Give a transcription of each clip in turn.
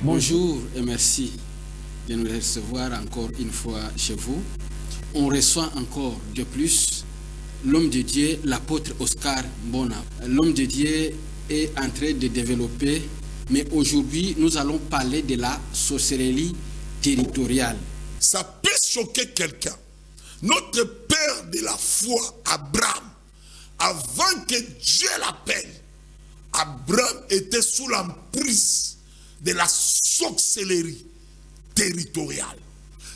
Bonjour et merci de nous recevoir encore une fois chez vous. On reçoit encore de plus l'homme de Dieu, l'apôtre Oscar Mbona. L'homme de Dieu est en train de développer, mais aujourd'hui nous allons parler de la sorcellerie territoriale. Ça peut choquer quelqu'un. Notre père de la foi, Abraham, avant que Dieu l'appelle, Abraham était sous l'emprise de la sorcellerie territoriale.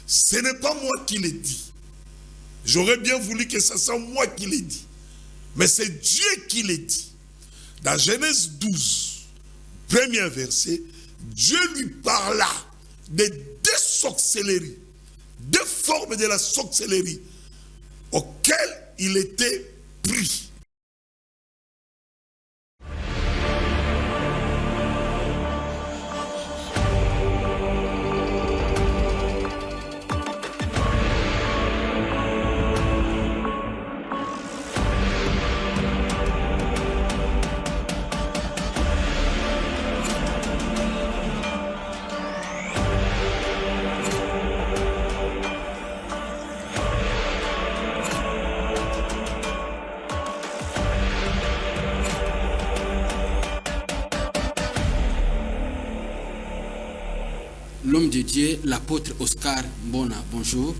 Ce n'est pas moi qui l'ai dit. J'aurais bien voulu que ce soit moi qui l'ai dit. Mais c'est Dieu qui l'a dit. Dans Genèse 12, premier verset, Dieu lui parla de deux sorcelleries, deux formes de la sorcellerie auxquelles il était pris. L'homme de Dieu, l'apôtre Oscar Mbona, bonjour.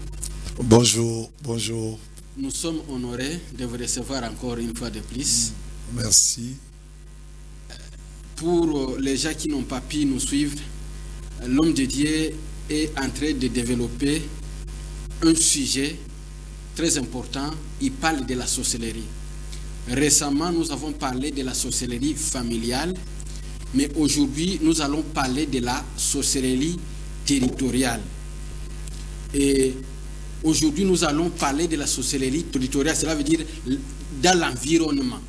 Bonjour, bonjour. Nous sommes honorés de vous recevoir encore une fois de plus. Merci. Pour les gens qui n'ont pas pu nous suivre, l'homme de Dieu est en train de développer un sujet très important. Il parle de la sorcellerie. Récemment, nous avons parlé de la sorcellerie familiale, mais aujourd'hui, nous allons parler de la sorcellerie territoriale. Et aujourd'hui, nous allons parler de la sorcellerie territoriale, cela veut dire dans l'environnement.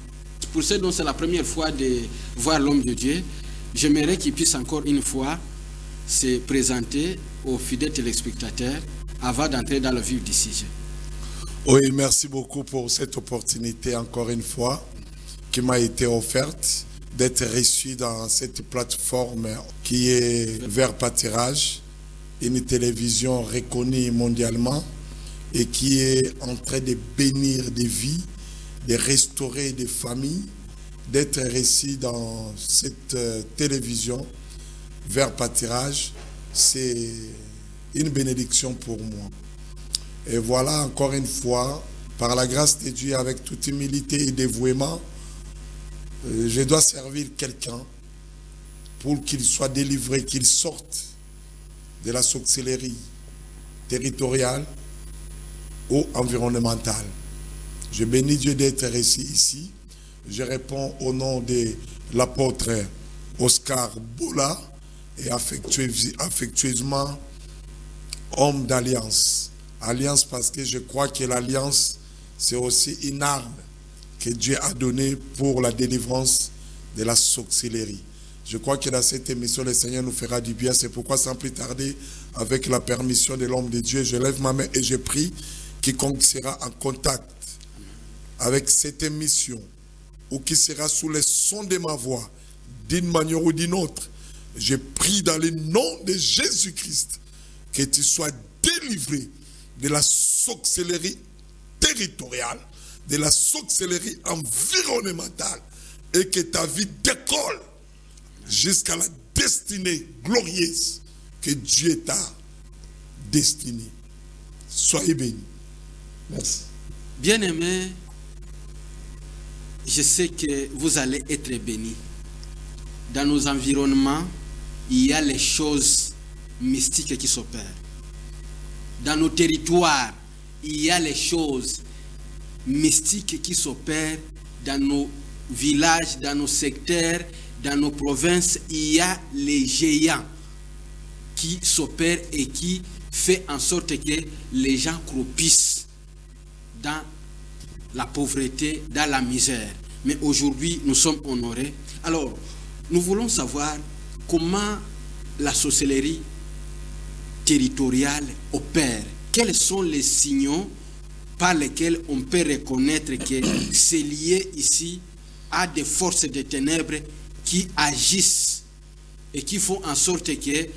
Pour ceux dont c'est la première fois de voir l'homme de Dieu, j'aimerais qu'il puisse encore une fois se présenter aux fidèles téléspectateurs avant d'entrer dans le vif du sujet. Oui, merci beaucoup pour cette opportunité encore une fois qui m'a été offerte d'être reçu dans cette plateforme qui est Vert Pâturage, une télévision reconnue mondialement et qui est en train de bénir des vies, de restaurer des familles, d'être reçu dans cette télévision Vert Pâturage. C'est une bénédiction pour moi. Et voilà, encore une fois, par la grâce de Dieu, avec toute humilité et dévouement, je dois servir quelqu'un pour qu'il soit délivré, qu'il sorte de la sorcellerie territoriale ou environnementale. Je bénis Dieu d'être reçu ici. Je réponds au nom de l'apôtre Oscar Mbona et affectueusement homme d'alliance. Alliance parce que je crois que l'alliance, c'est aussi une arme que Dieu a donnée pour la délivrance de la sorcellerie. Je crois que dans cette émission, le Seigneur nous fera du bien. C'est pourquoi, sans plus tarder, avec la permission de l'homme de Dieu, je lève ma main et je prie quiconque sera en contact avec cette émission ou qui sera sous le son de ma voix, d'une manière ou d'une autre, je prie dans le nom de Jésus-Christ que tu sois délivré de la sorcellerie territoriale, de la sorcellerie environnementale et que ta vie décolle jusqu'à la destinée glorieuse que Dieu t'a destinée. Soyez bénis. Merci. Bien-aimés, je sais que vous allez être bénis. Dans nos environnements, il y a les choses mystiques qui s'opèrent. Dans nos territoires, il y a les choses mystiques qui s'opèrent. Dans nos villages, dans nos secteurs, dans nos provinces, il y a les géants qui s'opèrent et qui fait en sorte que les gens croupissent dans la pauvreté, dans la misère. Mais aujourd'hui, nous sommes honorés. Alors, nous voulons savoir comment la sorcellerie territoriale opère. Quels sont les signaux par lesquels on peut reconnaître que c'est lié ici à des forces de ténèbres qui agissent et qui font en sorte que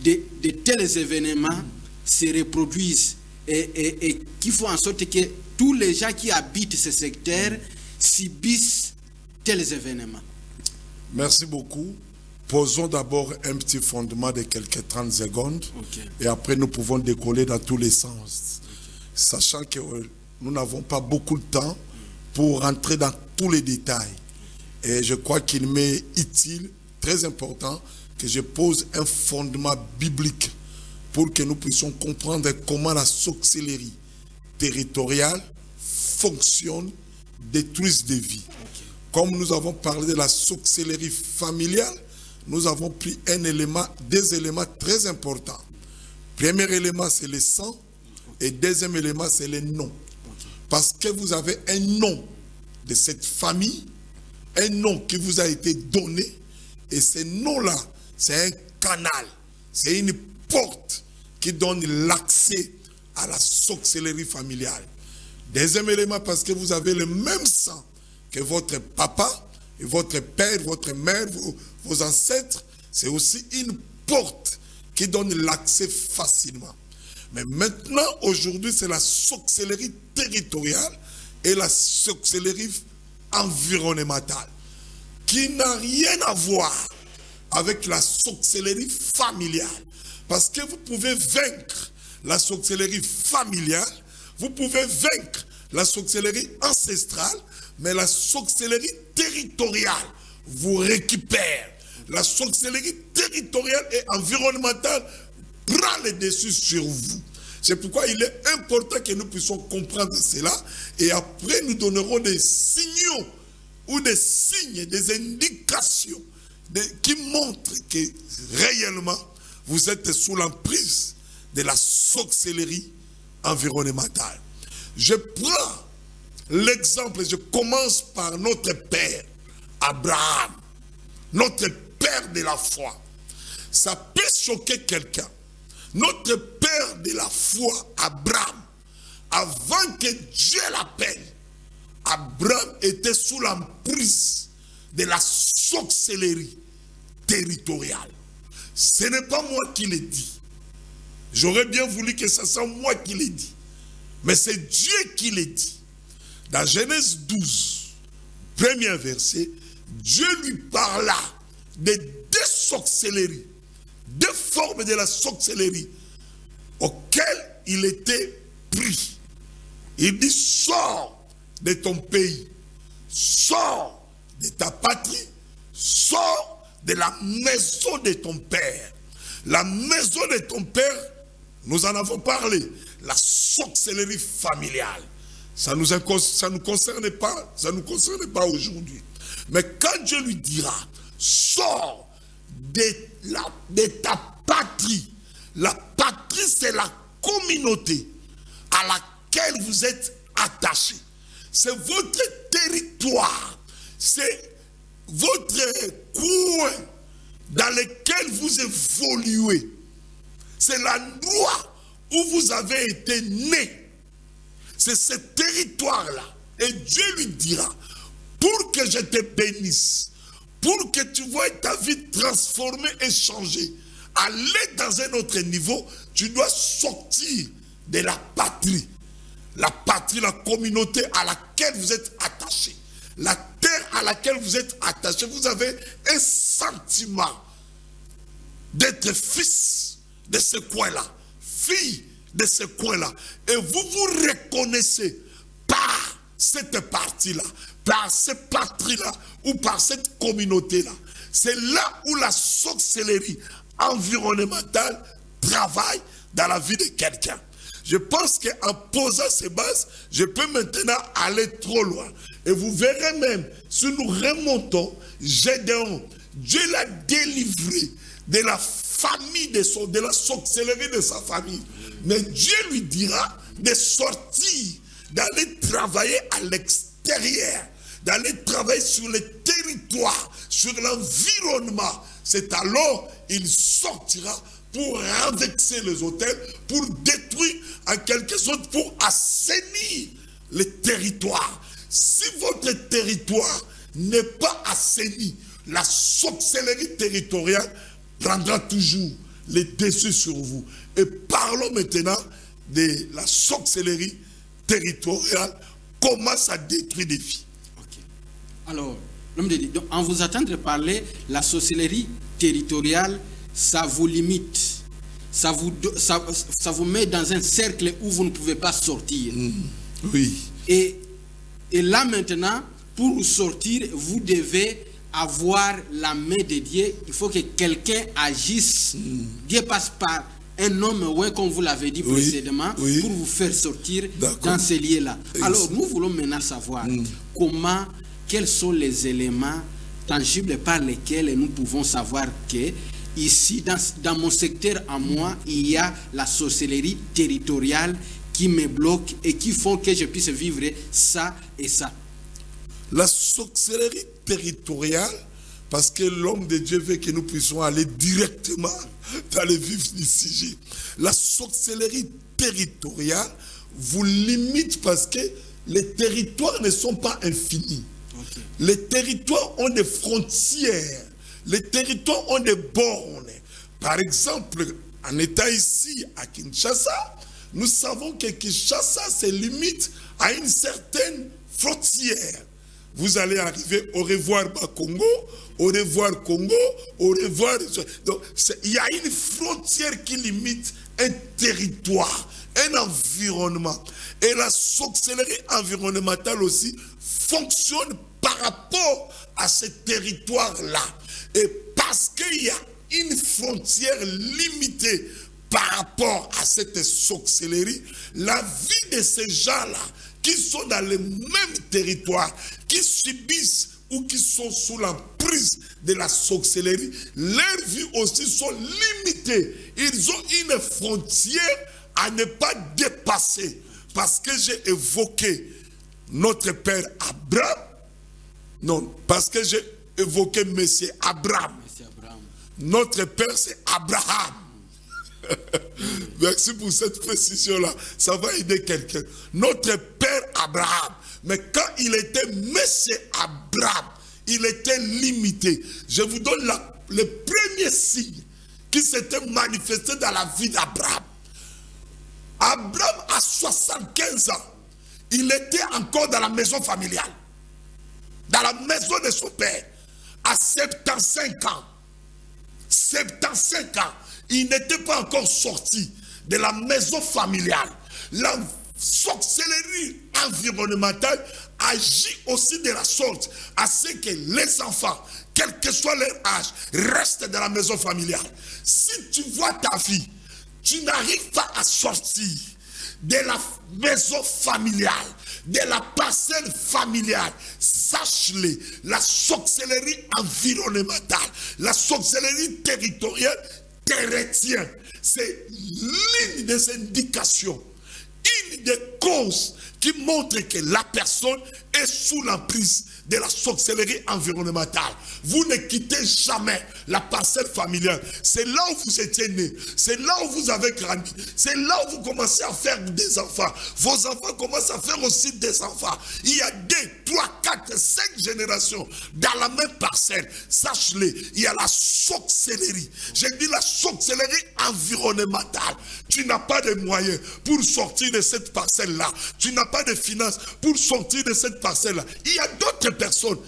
de tels événements se reproduisent et qui font en sorte que tous les gens qui habitent ce secteur subissent tels événements. Merci beaucoup. Posons d'abord un petit fondement de quelques 30 secondes. Et après nous pouvons décoller dans tous les sens. Sachant que nous n'avons pas beaucoup de temps pour rentrer dans tous les détails. Et je crois qu'il m'est utile, très important, que je pose un fondement biblique pour que nous puissions comprendre comment la sorcellerie territoriale fonctionne, détruise des vies. Comme nous avons parlé de la sorcellerie familiale, nous avons pris deux éléments très importants. Premier élément, c'est le sang, et deuxième élément, c'est le nom. Parce que vous avez un nom de cette famille, un nom qui vous a été donné, et ce nom-là, c'est un canal, c'est une porte qui donne l'accès à la sorcellerie familiale. Deuxième élément, parce que vous avez le même sang que votre papa, et votre père, votre mère, vos ancêtres, c'est aussi une porte qui donne l'accès facilement. Mais maintenant, aujourd'hui, c'est la sorcellerie territoriale et la sorcellerie environnementale, qui n'a rien à voir avec la sorcellerie familiale. Parce que vous pouvez vaincre la sorcellerie familiale, vous pouvez vaincre la sorcellerie ancestrale, mais la sorcellerie territoriale vous récupère. La sorcellerie territoriale et environnementale prend le dessus sur vous. C'est pourquoi il est important que nous puissions comprendre cela, et après nous donnerons des signaux ou des signes, des indications qui montrent que réellement vous êtes sous l'emprise de la sorcellerie environnementale. Je prends l'exemple, je commence par notre père, Abraham, notre père de la foi. Ça peut choquer quelqu'un. Notre père de la foi, Abraham, avant que Dieu l'appelle, Abraham était sous l'emprise de la sorcellerie territoriale. Ce n'est pas moi qui l'ai dit. J'aurais bien voulu que ce soit moi qui l'ai dit. Mais c'est Dieu qui l'a dit. Dans Genèse 12, premier verset, Dieu lui parla de deux sorcelleries, deux formes de la sorcellerie auxquelles il était pris. Il dit, sors de ton pays, sors de ta patrie, sors de la maison de ton père. La maison de ton père, nous en avons parlé, la sorcellerie familiale. Ça nous concerne pas aujourd'hui. Mais quand Dieu lui dira, sors de ta patrie. La patrie, c'est la communauté à laquelle vous êtes attachés. C'est votre territoire. C'est votre coin dans lequel vous évoluez. C'est l'endroit où vous avez été né. C'est ce territoire-là. Et Dieu lui dira, pour que je te bénisse, pour que tu vois ta vie transformée et changer, aller dans un autre niveau, tu dois sortir de la patrie. La patrie, la communauté à laquelle vous êtes attaché. La terre à laquelle vous êtes attaché. Vous avez un sentiment d'être fils de ce coin-là, fille de ce coin-là. Et vous vous reconnaissez par cette partie-là, par cette patrie-là ou par cette communauté-là. C'est là où la sorcellerie environnementale travaille dans la vie de quelqu'un. Je pense qu'en posant ces bases, je peux maintenant aller trop loin. Et vous verrez même, si nous remontons, Gédéon, Dieu l'a délivré de la famille de la sorcellerie de sa famille. Mais Dieu lui dira de sortir, d'aller travailler à l'extérieur, d'aller travailler sur le territoire, sur l'environnement. C'est alors il sortira pour renverser les hôtels, pour détruire en quelque sorte, pour assainir le territoire. Si votre territoire n'est pas assaini, la sorcellerie territoriale prendra toujours les dessus sur vous. Et parlons maintenant de la sorcellerie territoriale, comment ça détruit des vies. Okay. Alors, l'homme de Dieu, donc, en vous attendre parler, la sorcellerie territoriale, ça vous limite. Ça vous met dans un cercle où vous ne pouvez pas sortir. Oui. Et là maintenant, pour sortir, vous devez avoir la main de Dieu. Il faut que quelqu'un agisse. Dieu passe par un homme, ouais, comme vous l'avez dit précédemment, pour vous faire sortir dans ces lieux-là. Alors, nous voulons maintenant savoir quels sont les éléments tangibles par lesquels nous pouvons savoir que ici, dans mon secteur à moi, il y a la sorcellerie territoriale qui me bloque et qui font que je puisse vivre ça et ça. La sorcellerie territoriale, parce que l'homme de Dieu veut que nous puissions aller directement dans le vif du sujet. La sorcellerie territoriale vous limite parce que les territoires ne sont pas infinis. Okay. Les territoires ont des frontières. Les territoires ont des bornes. Par exemple, en étant ici à Kinshasa, nous savons que Kinshasa se limite à une certaine frontière. Vous allez arriver au revoir Bakongo, au revoir Congo, au revoir... Donc, il y a une frontière qui limite un territoire, un environnement. Et la sorcellerie environnementale aussi fonctionne par rapport à ce territoire-là. Et parce qu'il y a une frontière limitée par rapport à cette sorcellerie, la vie de ces gens-là, qui sont dans le même territoire, qui subissent ou qui sont sous l'emprise de la sorcellerie, leurs vies aussi sont limitées. Ils ont une frontière à ne pas dépasser. Parce que j'ai évoqué notre père Abraham, non, parce que j'ai évoqué monsieur Abraham. Notre père c'est Abraham. Merci pour cette précision-là. Ça va aider quelqu'un. Notre père Abraham. Mais quand il était monsieur Abraham, il était limité. Je vous donne le premier signe qui s'était manifesté dans la vie d'Abraham. Abraham a 75 ans. Il était encore dans la maison familiale. Dans la maison de son père. À 75 ans. 75 ans. Il n'était pas encore sorti de la maison familiale. La sorcellerie environnementale agit aussi de la sorte à ce que les enfants, quel que soit leur âge, restent dans la maison familiale. Si tu vois ta vie, tu n'arrives pas à sortir de la maison familiale, de la parcelle familiale, sache-le, la sorcellerie environnementale, la sorcellerie territoriale te retient. C'est l'une des indications, une des causes qui montre que la personne est sous l'emprise de la sorcellerie environnementale. Vous ne quittez jamais la parcelle familiale. C'est là où vous étiez né. C'est là où vous avez grandi. C'est là où vous commencez à faire des enfants. Vos enfants commencent à faire aussi des enfants. Il y a 2, 3, 4, 5 générations dans la même parcelle. Sache-le, il y a la sorcellerie. J'ai dit la sorcellerie environnementale. Tu n'as pas de moyens pour sortir de cette parcelle-là. Tu n'as pas de finances pour sortir de cette parcelle-là. Il y a d'autres personnes.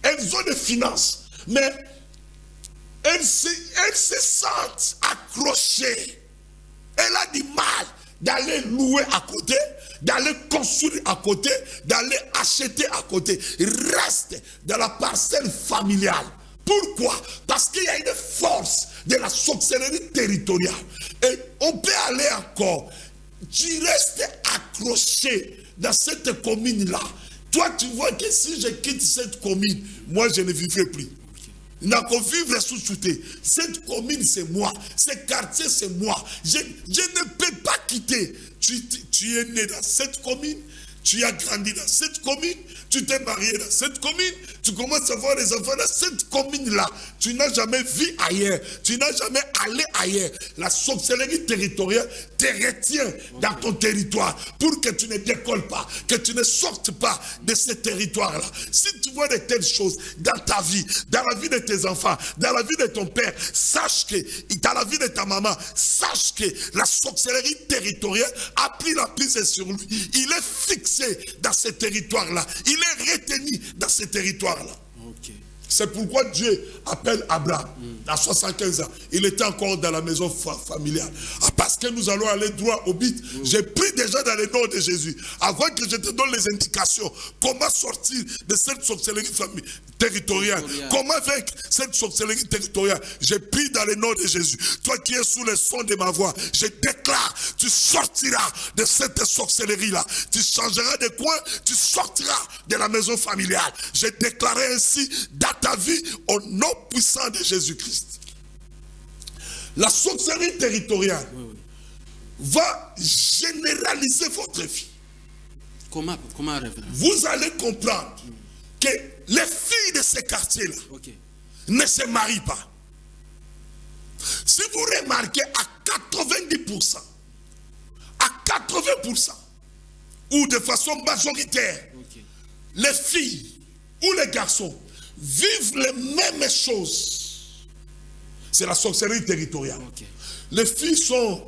Elles ont des finances. Mais elles se sentent accrochées. Elle a du mal d'aller louer à côté, d'aller construire à côté, d'aller acheter à côté. Reste dans la parcelle familiale. Pourquoi? Parce qu'il y a une force de la sorcellerie territoriale. Et on peut aller encore. Tu restes accroché dans cette commune-là. Toi, tu vois que si je quitte cette commune, moi, je ne vivrai plus. Il n'a qu'à vivre sous soutien. Cette commune, c'est moi. Ce quartier, c'est moi. Je ne peux pas quitter. Tu es né dans cette commune. tu as grandi dans cette commune, tu t'es marié dans cette commune, tu commences à avoir des enfants dans cette commune-là. Tu n'as jamais vu ailleurs, tu n'as jamais allé ailleurs. La sorcellerie territoriale te retient dans ton territoire pour que tu ne décolles pas, que tu ne sortes pas de ce territoire-là. Si tu vois de telles choses dans ta vie, dans la vie de tes enfants, dans la vie de ton père, sache que dans la vie de ta maman, sache que la sorcellerie territoriale a pris la prise sur lui. Il est fixé dans ce territoire-là. Il est retenu dans ce territoire-là. Okay. C'est pourquoi Dieu appelle Abraham à 75 ans. Il était encore dans la maison familiale. Parce que nous allons aller droit au but. J'ai pris déjà dans le nom de Jésus. Avant que je te donne les indications, comment sortir de cette sorcellerie territoriale. Comment vaincre cette sorcellerie territoriale. J'ai pris dans le nom de Jésus. Toi qui es sous le son de ma voix, je déclare, tu sortiras de cette sorcellerie-là. Tu changeras de coin, tu sortiras de la maison familiale. J'ai déclaré ainsi dans ta vie au nom puissant de Jésus-Christ. La sorcellerie territoriale va généraliser votre vie. Comment vous allez comprendre que les filles de ces quartiers-là ne se marient pas. Si vous remarquez à 90%, ou de façon majoritaire, les filles ou les garçons vivent les mêmes choses. C'est la sorcellerie territoriale. Les filles sont,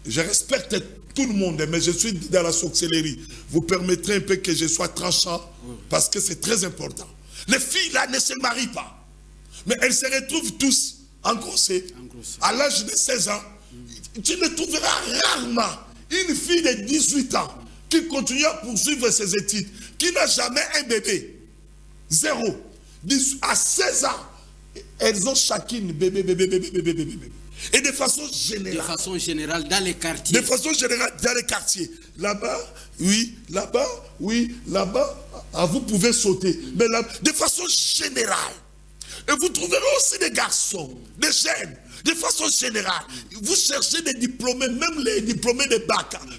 je respecte tout le monde, mais je suis dans la sorcellerie. Vous permettrez un peu que je sois tranchant, parce que c'est très important. Les filles là ne se marient pas, mais elles se retrouvent tous engrossées. À l'âge de 16 ans, tu ne trouveras rarement une fille de 18 ans qui continue à poursuivre ses études, qui n'a jamais un bébé. Zéro. À 16 ans, elles ont chacune bébé. Et de façon générale. De façon générale, dans les quartiers. De façon générale, dans les quartiers. Là-bas, oui, là-bas, oui, là-bas. Ah, vous pouvez sauter. Mais là, de façon générale. Et vous trouverez aussi des garçons, des jeunes. De façon générale, vous cherchez des diplômés, même les diplômés de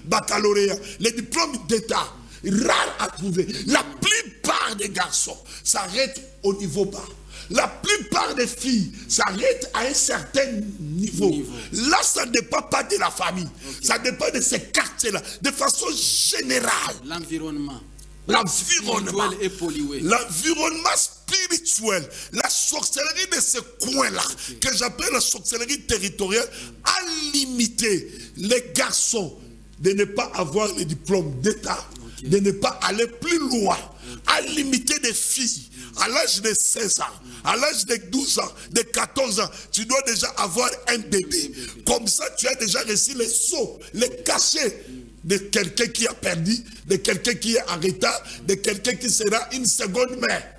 baccalauréat, les diplômes d'État, rares à trouver. La plupart des garçons s'arrêtent au niveau bas. La plupart des filles s'arrêtent à un certain niveau. Là, ça ne dépend pas de la famille. Ça dépend de ces quartiers-là. De façon générale. L'environnement. L'environnement. Et pollué. L'environnement spirituel. La sorcellerie de ce coin-là, que j'appelle la sorcellerie territoriale, a limité les garçons de ne pas avoir les diplômes d'État, de ne pas aller plus loin, a limité des filles. À l'âge de 16 ans, à l'âge de 12 ans, de 14 ans, tu dois déjà avoir un bébé. Comme ça, tu as déjà reçu les sceaux, les cachets de quelqu'un qui a perdu, de quelqu'un qui est en retard, de quelqu'un qui sera une seconde mère.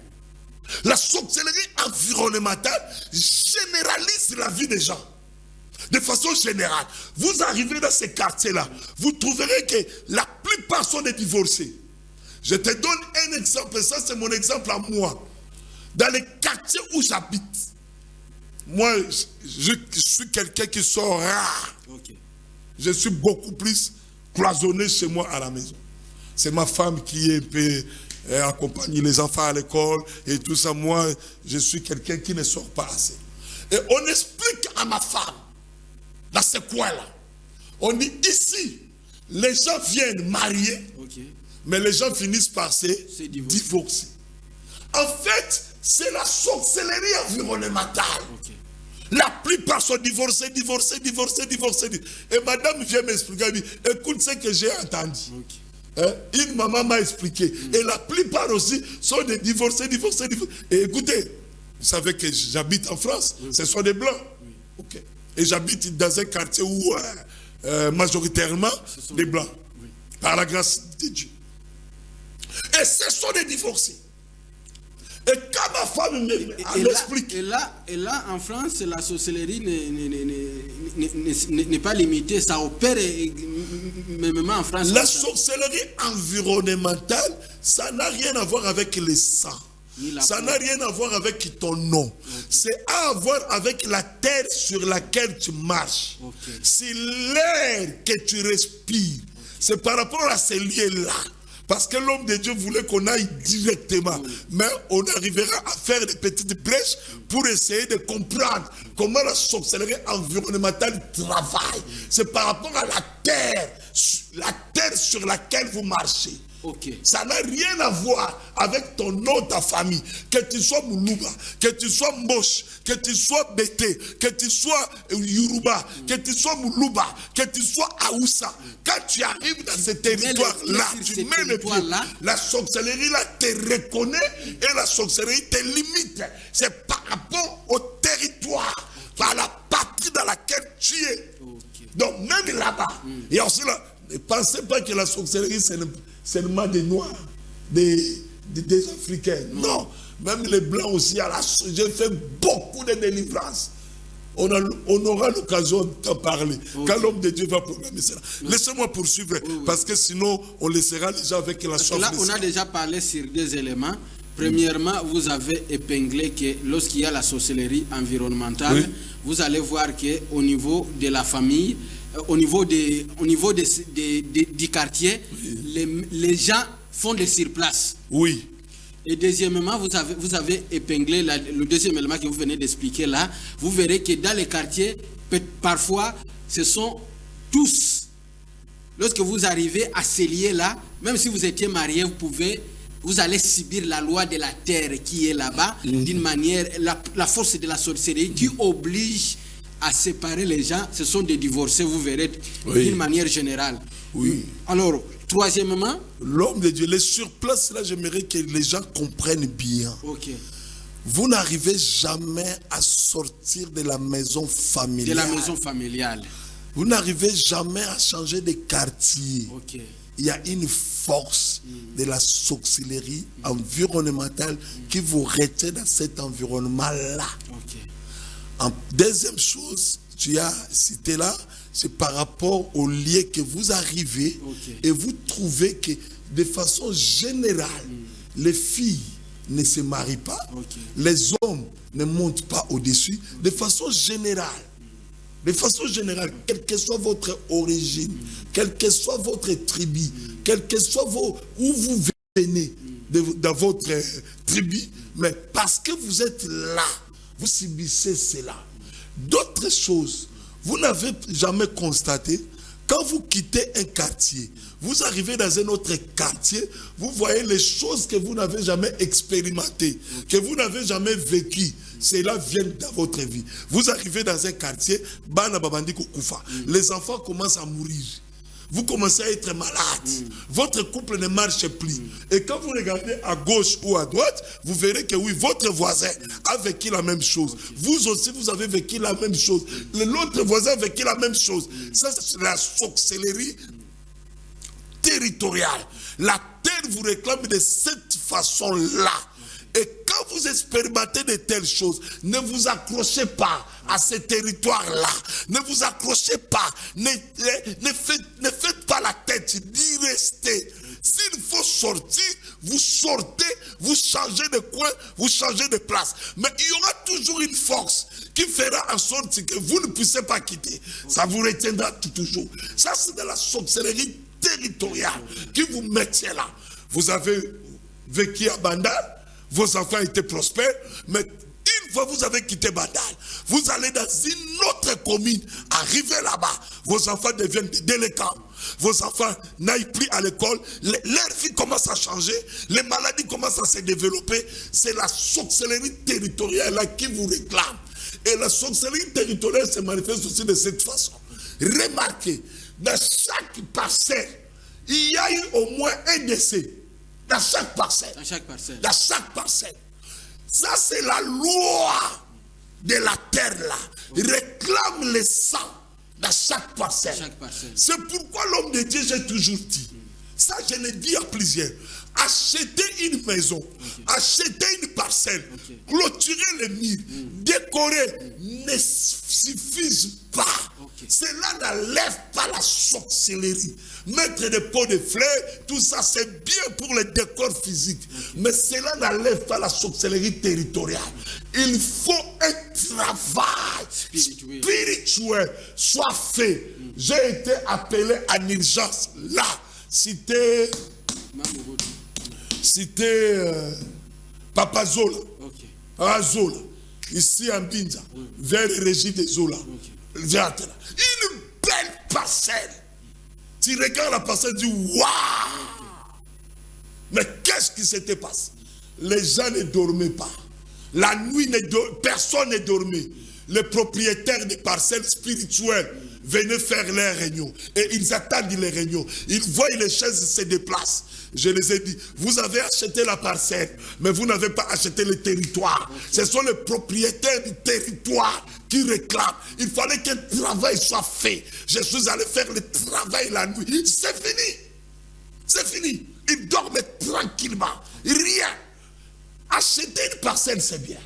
La sorcellerie environnementale généralise la vie des gens. De façon générale, vous arrivez dans ces quartiers-là, vous trouverez que la plupart sont des divorcés. Je te donne un exemple, ça c'est mon exemple à moi. Dans les quartiers où j'habite, moi je suis quelqu'un qui sort rare. Je suis beaucoup plus cloisonné chez moi à la maison. C'est ma femme qui est un peu accompagne les enfants à l'école et tout ça. Moi, je suis quelqu'un qui ne sort pas assez. Et on explique à ma femme, dans ce coin-là, on dit ici, les gens viennent marier. Mais les gens finissent par se divorcer. En fait, c'est la sorcellerie environnementale. La plupart sont divorcés. Et madame vient m'expliquer, elle dit, écoute ce que j'ai entendu. Une maman m'a expliqué. Et la plupart aussi sont des divorcés. Et écoutez, vous savez que j'habite en France, ce sont des blancs. Et j'habite dans un quartier où majoritairement des blancs. Par la grâce de Dieu. Et ce sont des divorcés. Et quand ma femme m'explique. Et là, en France, la sorcellerie n'est pas limitée. Ça opère même en France. La sorcellerie environnementale, ça n'a rien à voir avec les sangs. Ça n'a rien à voir avec ton nom. C'est à voir avec la terre sur laquelle tu marches. C'est l'air que tu respires. C'est par rapport à ces lieux-là Parce que l'homme de Dieu voulait qu'on aille directement. Mais on arrivera à faire des petites brèches pour essayer de comprendre comment la sorcellerie environnementale travaille. C'est par rapport à la terre sur laquelle vous marchez. Okay. Ça n'a rien à voir avec ton nom, ta famille. Que tu sois Moulouba, que tu sois Mbosh, que tu sois Bété, que tu sois Yoruba, que tu sois Moulouba, que tu sois Aoussa. Quand tu arrives dans ce territoire-là, tu mets le pied, la sorcellerie là te reconnaît et la sorcellerie te limite. C'est par rapport au territoire, par la patrie dans laquelle tu es. Okay. Donc même là-bas, et aussi là, ne pensez pas que la sorcellerie c'est seulement des Noirs, des Africains. Non, même les Blancs aussi. J'ai fait beaucoup de délivrances. On aura l'occasion d'en parler. Quand l'homme de Dieu va programmer cela. Laissez-moi poursuivre, parce que sinon, on laissera les gens avec la soif. Là, on a déjà parlé sur deux éléments. Premièrement, vous avez épinglé que lorsqu'il y a la sorcellerie environnementale, vous allez voir qu'au niveau de la famille, au niveau du quartier, les gens font des surplaces. Oui. Et deuxièmement, vous avez épinglé le deuxième élément que vous venez d'expliquer là. Vous verrez que dans les quartiers, parfois, ce sont tous. Lorsque vous arrivez à ces lieux là, même si vous étiez marié, vous allez subir la loi de la terre qui est là-bas, d'une manière, la force de la sorcellerie qui oblige à séparer les gens. Ce sont des divorcés, vous verrez, d'une manière générale. Oui. Alors, troisièmement, l'homme de Dieu, les surplaces, là, j'aimerais que les gens comprennent bien. Ok. Vous n'arrivez jamais à sortir de la maison familiale. De la maison familiale. Vous n'arrivez jamais à changer de quartier. Ok. Il y a une force de la sorcellerie environnementale qui vous retient dans cet environnement-là. Ok. En deuxième chose, tu as cité là, c'est par rapport au lieu que vous arrivez et vous trouvez que de façon générale, les filles ne se marient pas, les hommes ne montent pas au-dessus, de façon générale. De façon générale, quelle que soit votre origine, quelle que soit votre tribu, quel que soit où vous venez dans votre tribu, mais parce que vous êtes là, vous subissez cela. D'autres choses, vous n'avez jamais constaté, quand vous quittez un quartier, vous arrivez dans un autre quartier, vous voyez les choses que vous n'avez jamais expérimentées, que vous n'avez jamais vécues. Cela vient dans votre vie. Vous arrivez dans un quartier, les enfants commencent à mourir. Vous commencez à être malade. Votre couple ne marche plus. Et quand vous regardez à gauche ou à droite, vous verrez que oui, votre voisin a vécu la même chose. Vous aussi, vous avez vécu la même chose. L'autre voisin a vécu la même chose. Ça, c'est la sorcellerie territoriale. La terre vous réclame de cette façon-là. Et quand vous expérimentez de telles choses, ne vous accrochez pas à ce territoire-là. Ne vous accrochez pas. Ne faites pas la tête d'y rester. S'il faut sortir, vous sortez, vous changez de coin, vous changez de place. Mais il y aura toujours une force qui fera en sorte que vous ne puissiez pas quitter. Ça vous retiendra toujours. Ça, c'est de la sorcellerie territoriale qui vous mettait là. Vous avez vécu à Bandal. Vos enfants étaient prospères, mais une fois vous avez quitté Bandal, vous allez dans une autre commune, arrivez là-bas, vos enfants deviennent des délinquants, vos enfants n'aillent plus à l'école, leur vie commence à changer, les maladies commencent à se développer. C'est la sorcellerie territoriale là qui vous réclame. Et la sorcellerie territoriale se manifeste aussi de cette façon. Remarquez, dans chaque parcelle, il y a eu au moins un décès. Dans chaque parcelle. Dans chaque parcelle. Dans chaque parcelle. Ça, c'est la loi de la terre là. Il réclame le sang dans chaque parcelle. C'est pourquoi l'homme de Dieu, j'ai toujours dit. Ça, je l'ai dit à plusieurs. Acheter une maison, acheter une parcelle, clôturer les murs, décorer ne suffisent pas. Cela n'enlève pas la sorcellerie. Mettre des pots de fleurs, tout ça c'est bien pour le décor physique. Mais cela n'enlève pas la sorcellerie territoriale. Il faut un travail spirituel soit fait. J'ai été appelé en urgence là, cité Cité Papa Zola. Ok. À Zola. Ici en Binza. Vers le régime de Zola. Une belle parcelle. Tu regardes la parcelle et tu dis waouh! Mais qu'est-ce qui s'était passé? Les gens ne dormaient pas. La nuit, personne ne dormait. Les propriétaires des parcelles spirituelles venaient faire leurs réunions. Et ils attendent les réunions. Ils voient les chaises se déplacent. Je les ai dit, vous avez acheté la parcelle, mais vous n'avez pas acheté le territoire. Ce sont les propriétaires du territoire qui réclament. Il fallait qu'un travail soit fait. Je suis allé faire le travail la nuit. C'est fini. C'est fini. Ils dorment tranquillement. Rien. Acheter une parcelle, c'est bien.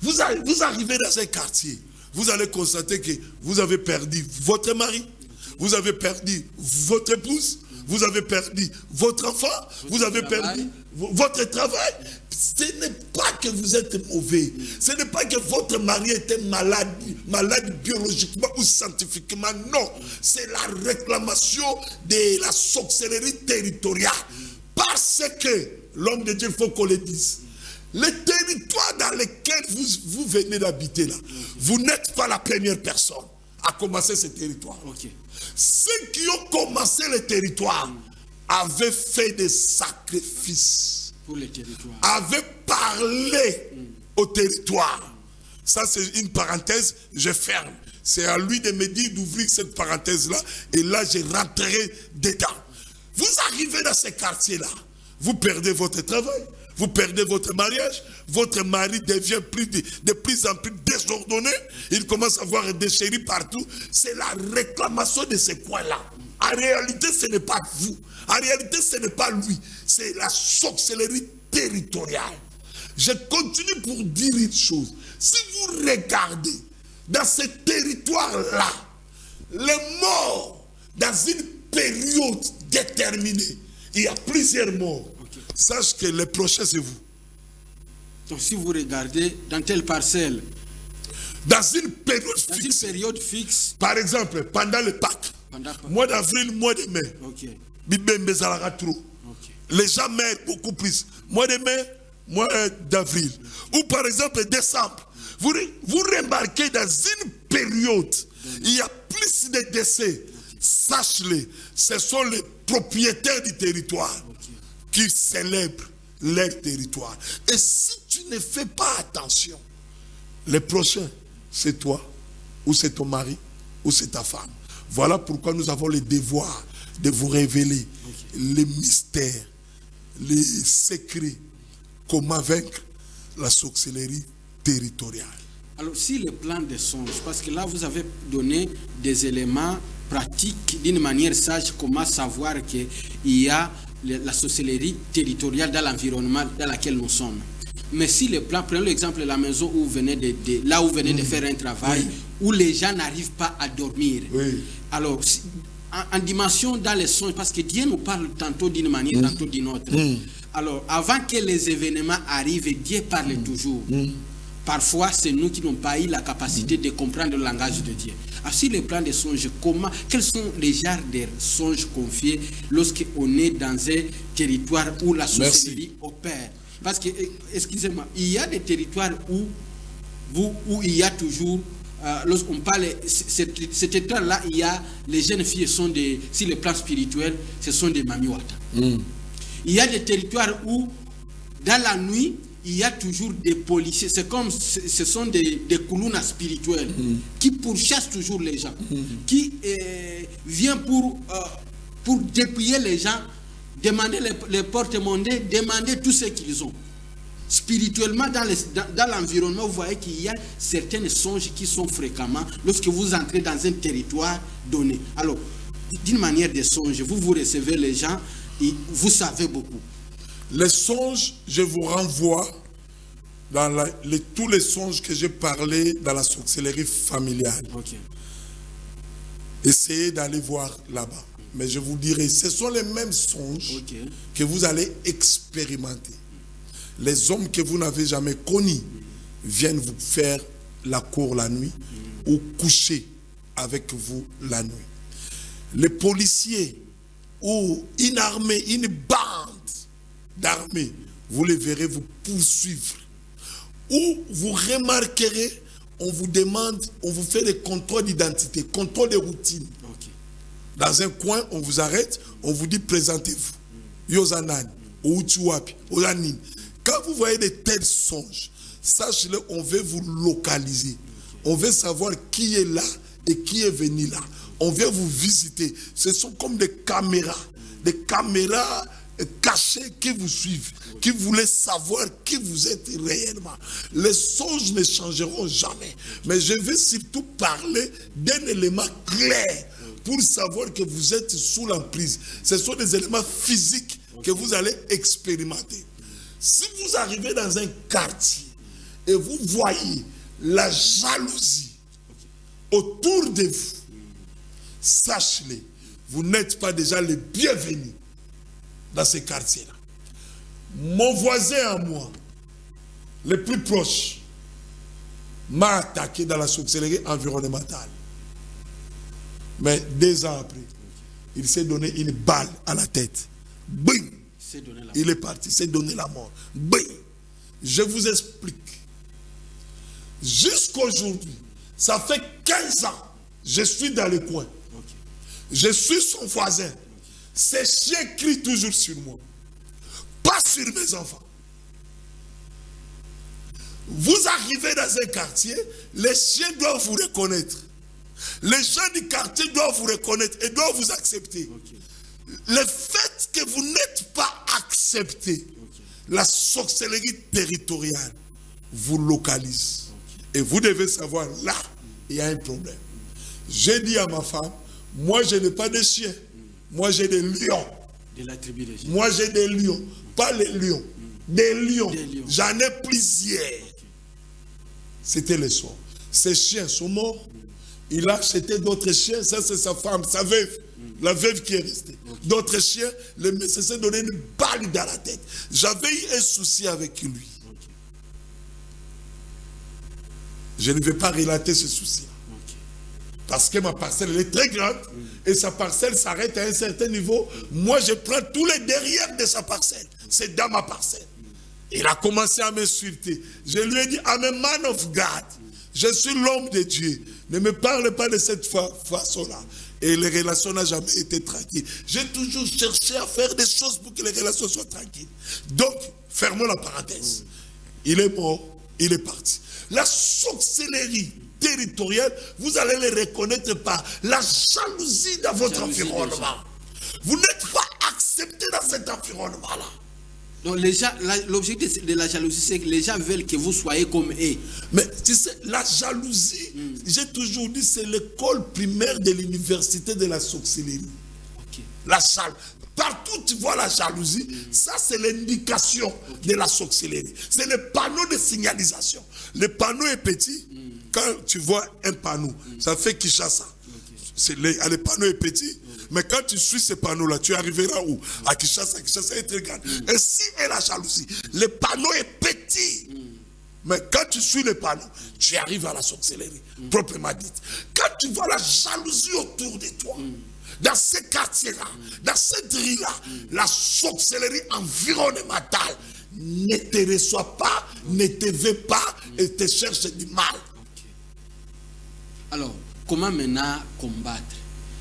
Vous arrivez dans un quartier, vous allez constater que vous avez perdu votre mari, vous avez perdu votre épouse, vous avez perdu votre enfant, vous avez perdu votre travail. Ce n'est pas que vous êtes mauvais, ce n'est pas que votre mari était malade biologiquement ou scientifiquement, non. C'est la réclamation de la sorcellerie territoriale. Parce que l'homme de Dieu, il faut qu'on le dise. Le territoire dans lequel vous venez d'habiter là, vous n'êtes pas la première personne à commencer ce territoire. Okay. Ceux qui ont commencé le territoire avaient fait des sacrifices. Pour le territoire. Avaient parlé au territoire. Ça c'est une parenthèse, je ferme. C'est à lui de me dire d'ouvrir cette parenthèse-là et là je rentrerai dedans. Vous arrivez dans ce quartier-là, vous perdez votre travail. Vous perdez votre mariage, votre mari devient de plus en plus désordonné, il commence à avoir des chéris partout. C'est la réclamation de ce coin-là. En réalité, ce n'est pas vous. En réalité, ce n'est pas lui. C'est la sorcellerie territoriale. Je continue pour dire une chose. Si vous regardez dans ce territoire-là, les morts, dans une période déterminée, il y a plusieurs morts. Sache que le prochain, c'est vous. Donc, si vous regardez dans telle parcelle, dans une période fixe, par exemple, pendant le Pâques, mois d'avril, mois de mai, les gens meurent beaucoup plus. Mois de mai, mois d'avril. Ou par exemple, décembre. Vous remarquez dans une période, il y a plus de décès. Sache-le, ce sont les propriétaires du territoire qui célèbrent leur territoire. Et si tu ne fais pas attention, le prochain, c'est toi, ou c'est ton mari, ou c'est ta femme. Voilà pourquoi nous avons le devoir de vous révéler les mystères, les secrets, comment vaincre la sorcellerie territoriale. Alors, si le plan des songes, parce que là, vous avez donné des éléments pratiques d'une manière sage, comment savoir qu'il y a la sorcellerie territoriale dans l'environnement dans lequel nous sommes. Mais si le plan, prenons l'exemple de la maison où vous venez là où vous venez de faire un travail, où les gens n'arrivent pas à dormir. Alors, en dimension dans les songes, parce que Dieu nous parle tantôt d'une manière, tantôt d'une autre. Alors, avant que les événements arrivent, Dieu parle toujours. Parfois, c'est nous qui n'avons pas eu la capacité de comprendre le langage de Dieu. Alors, sur le plan des songes, quels sont les genres de songes confiés lorsqu'on est dans un territoire où la sorcellerie opère? Parce que, excusez-moi, il y a des territoires où il y a toujours, lorsqu'on parle, ce territoire-là, il y a, les jeunes filles sont des, sur le plan spirituel, ce sont des mamiwata. Il y a des territoires où, dans la nuit, il y a toujours des policiers. C'est comme, ce sont des koulounas spirituels qui pourchassent toujours les gens, qui viennent pour dépouiller les gens, demander les porte-monnaies, demander tout ce qu'ils ont. Spirituellement, dans l'environnement, vous voyez qu'il y a certains songes qui sont fréquemment lorsque vous entrez dans un territoire donné. Alors, d'une manière de songe, vous recevez les gens et vous savez beaucoup. Les songes, je vous renvoie dans tous les songes que j'ai parlé dans la sorcellerie familiale. Essayez d'aller voir là-bas. Mais je vous dirai, ce sont les mêmes songes que vous allez expérimenter. Les hommes que vous n'avez jamais connus viennent vous faire la cour la nuit ou coucher avec vous la nuit. Les policiers ou une armée, une bande d'armée, vous les verrez vous poursuivre. Ou vous remarquerez, on vous demande, on vous fait des contrôles d'identité, contrôles de routine. Ok. Dans un coin, on vous arrête, on vous dit présentez-vous. Yozanan, Outuapi, Ozanin. Quand vous voyez de tels songes, sachez-le, on veut vous localiser. On veut savoir qui est là et qui est venu là. On vient vous visiter. Ce sont comme des caméras cachées qui vous suivent, qui voulaient savoir qui vous êtes réellement. Les songes ne changeront jamais. Mais je vais surtout parler d'un élément clair pour savoir que vous êtes sous l'emprise. Ce sont des éléments physiques que vous allez expérimenter. Si vous arrivez dans un quartier et vous voyez la jalousie autour de vous, sachez-le, vous n'êtes pas déjà les bienvenus dans ces quartiers-là. Mon voisin à moi, le plus proche, m'a attaqué dans la sorcellerie environnementale. Mais 2 ans après, il s'est donné une balle à la tête. Bing! Il est parti, s'est donné la mort. Bing! Je vous explique. Jusqu'aujourd'hui, ça fait 15 ans, je suis dans le coin. Je suis son voisin. Ces chiens crient toujours sur moi. Pas sur mes enfants. Vous arrivez dans un quartier, les chiens doivent vous reconnaître. Les gens du quartier doivent vous reconnaître et doivent vous accepter. Le fait que vous n'êtes pas accepté, la sorcellerie territoriale vous localise. Et vous devez savoir, là, il y a un problème. J'ai dit à ma femme, moi je n'ai pas de chiens, moi j'ai des lions. De la tribu des chiens. Moi j'ai des lions, pas les lions, des lions. J'en ai plusieurs. C'était le soir. Ces chiens sont morts. Il a acheté d'autres chiens, ça c'est sa femme, sa veuve, la veuve qui est restée. D'autres chiens, le monsieur s'est donné une balle dans la tête. J'avais eu un souci avec lui. Je ne vais pas relater ce souci. Parce que ma parcelle elle est très grande et sa parcelle s'arrête à un certain niveau. Moi, je prends tous les derrière de sa parcelle. C'est dans ma parcelle. Il a commencé à m'insulter. Je lui ai dit, I'm a man of God. Je suis l'homme de Dieu. Ne me parle pas de cette façon-là. Et les relations n'ont jamais été tranquilles. J'ai toujours cherché à faire des choses pour que les relations soient tranquilles. Donc, fermons la parenthèse. Il est mort, il est parti. La sorcellerie territoriale, vous allez les reconnaître par la jalousie dans votre environnement. Vous n'êtes pas accepté dans cet environnement-là. Donc l'objectif de la jalousie, c'est que les gens veulent que vous soyez comme eux. Mais tu sais, la jalousie, j'ai toujours dit, c'est l'école primaire de l'université de la sorcellerie. La jalousie. Partout tu vois la jalousie, ça c'est l'indication de la sorcellerie. C'est le panneau de signalisation. Le panneau est petit. Quand tu vois un panneau, ça fait Kinshasa. Le panneau est petit. Mais quand tu suis ce panneau-là, tu arriveras où? À Kinshasa. Kinshasa est très grande. Et si est la jalousie, le panneau est petit. Mais quand tu suis le panneau, tu arrives à la sorcellerie, proprement dite. Quand tu vois la jalousie autour de toi, dans ces quartiers-là, dans cette rue-là, la sorcellerie environnementale ne te reçoit pas, ne te veut pas et te cherche du mal. Alors, comment maintenant combattre?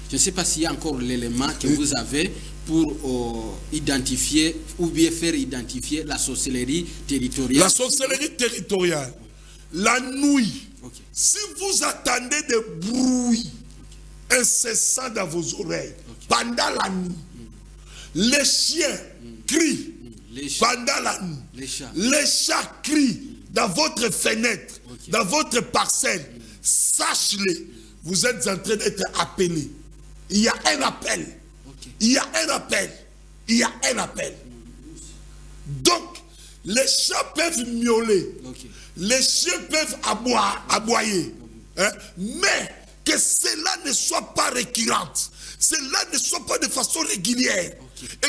Je ne sais pas s'il y a encore l'élément que vous avez pour identifier ou bien faire identifier la sorcellerie territoriale. La sorcellerie territoriale, la nuit, si vous attendez des bruits incessants dans vos oreilles, pendant la nuit, les chiens crient pendant la nuit, les chats crient dans votre fenêtre, dans votre parcelle, sachez-le, vous êtes en train d'être appelé. Il y a un appel. Il y a un appel. Il y a un appel. Donc, les chats peuvent miauler. Les chiens peuvent aboyer. Hein? Mais que cela ne soit pas récurrent. Cela ne soit pas de façon régulière.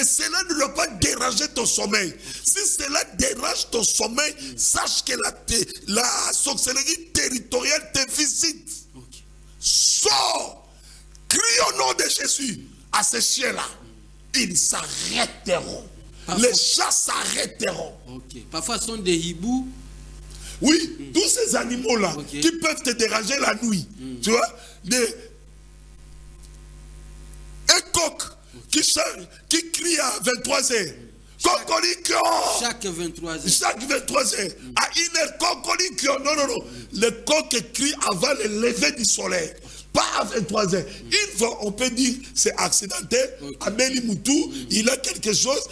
Et cela ne doit pas déranger ton sommeil. Si cela dérange ton sommeil, sache que la sorcellerie territoriale te visite. Sors! Crie au nom de Jésus à ces chiens-là. Ils s'arrêteront. les chats s'arrêteront. Ok. Parfois, ce sont des hiboux. Oui, tous ces animaux-là qui peuvent te déranger la nuit. Tu vois, un coq qui crie à 23h. Cocorico! Chaque 23h. Chaque 23h. À 1h, cocorico. Non. Le coq crie avant le lever du soleil. Pas à 23h. Une fois, on peut dire c'est accidentel. Amélie Moutou, il a quelque chose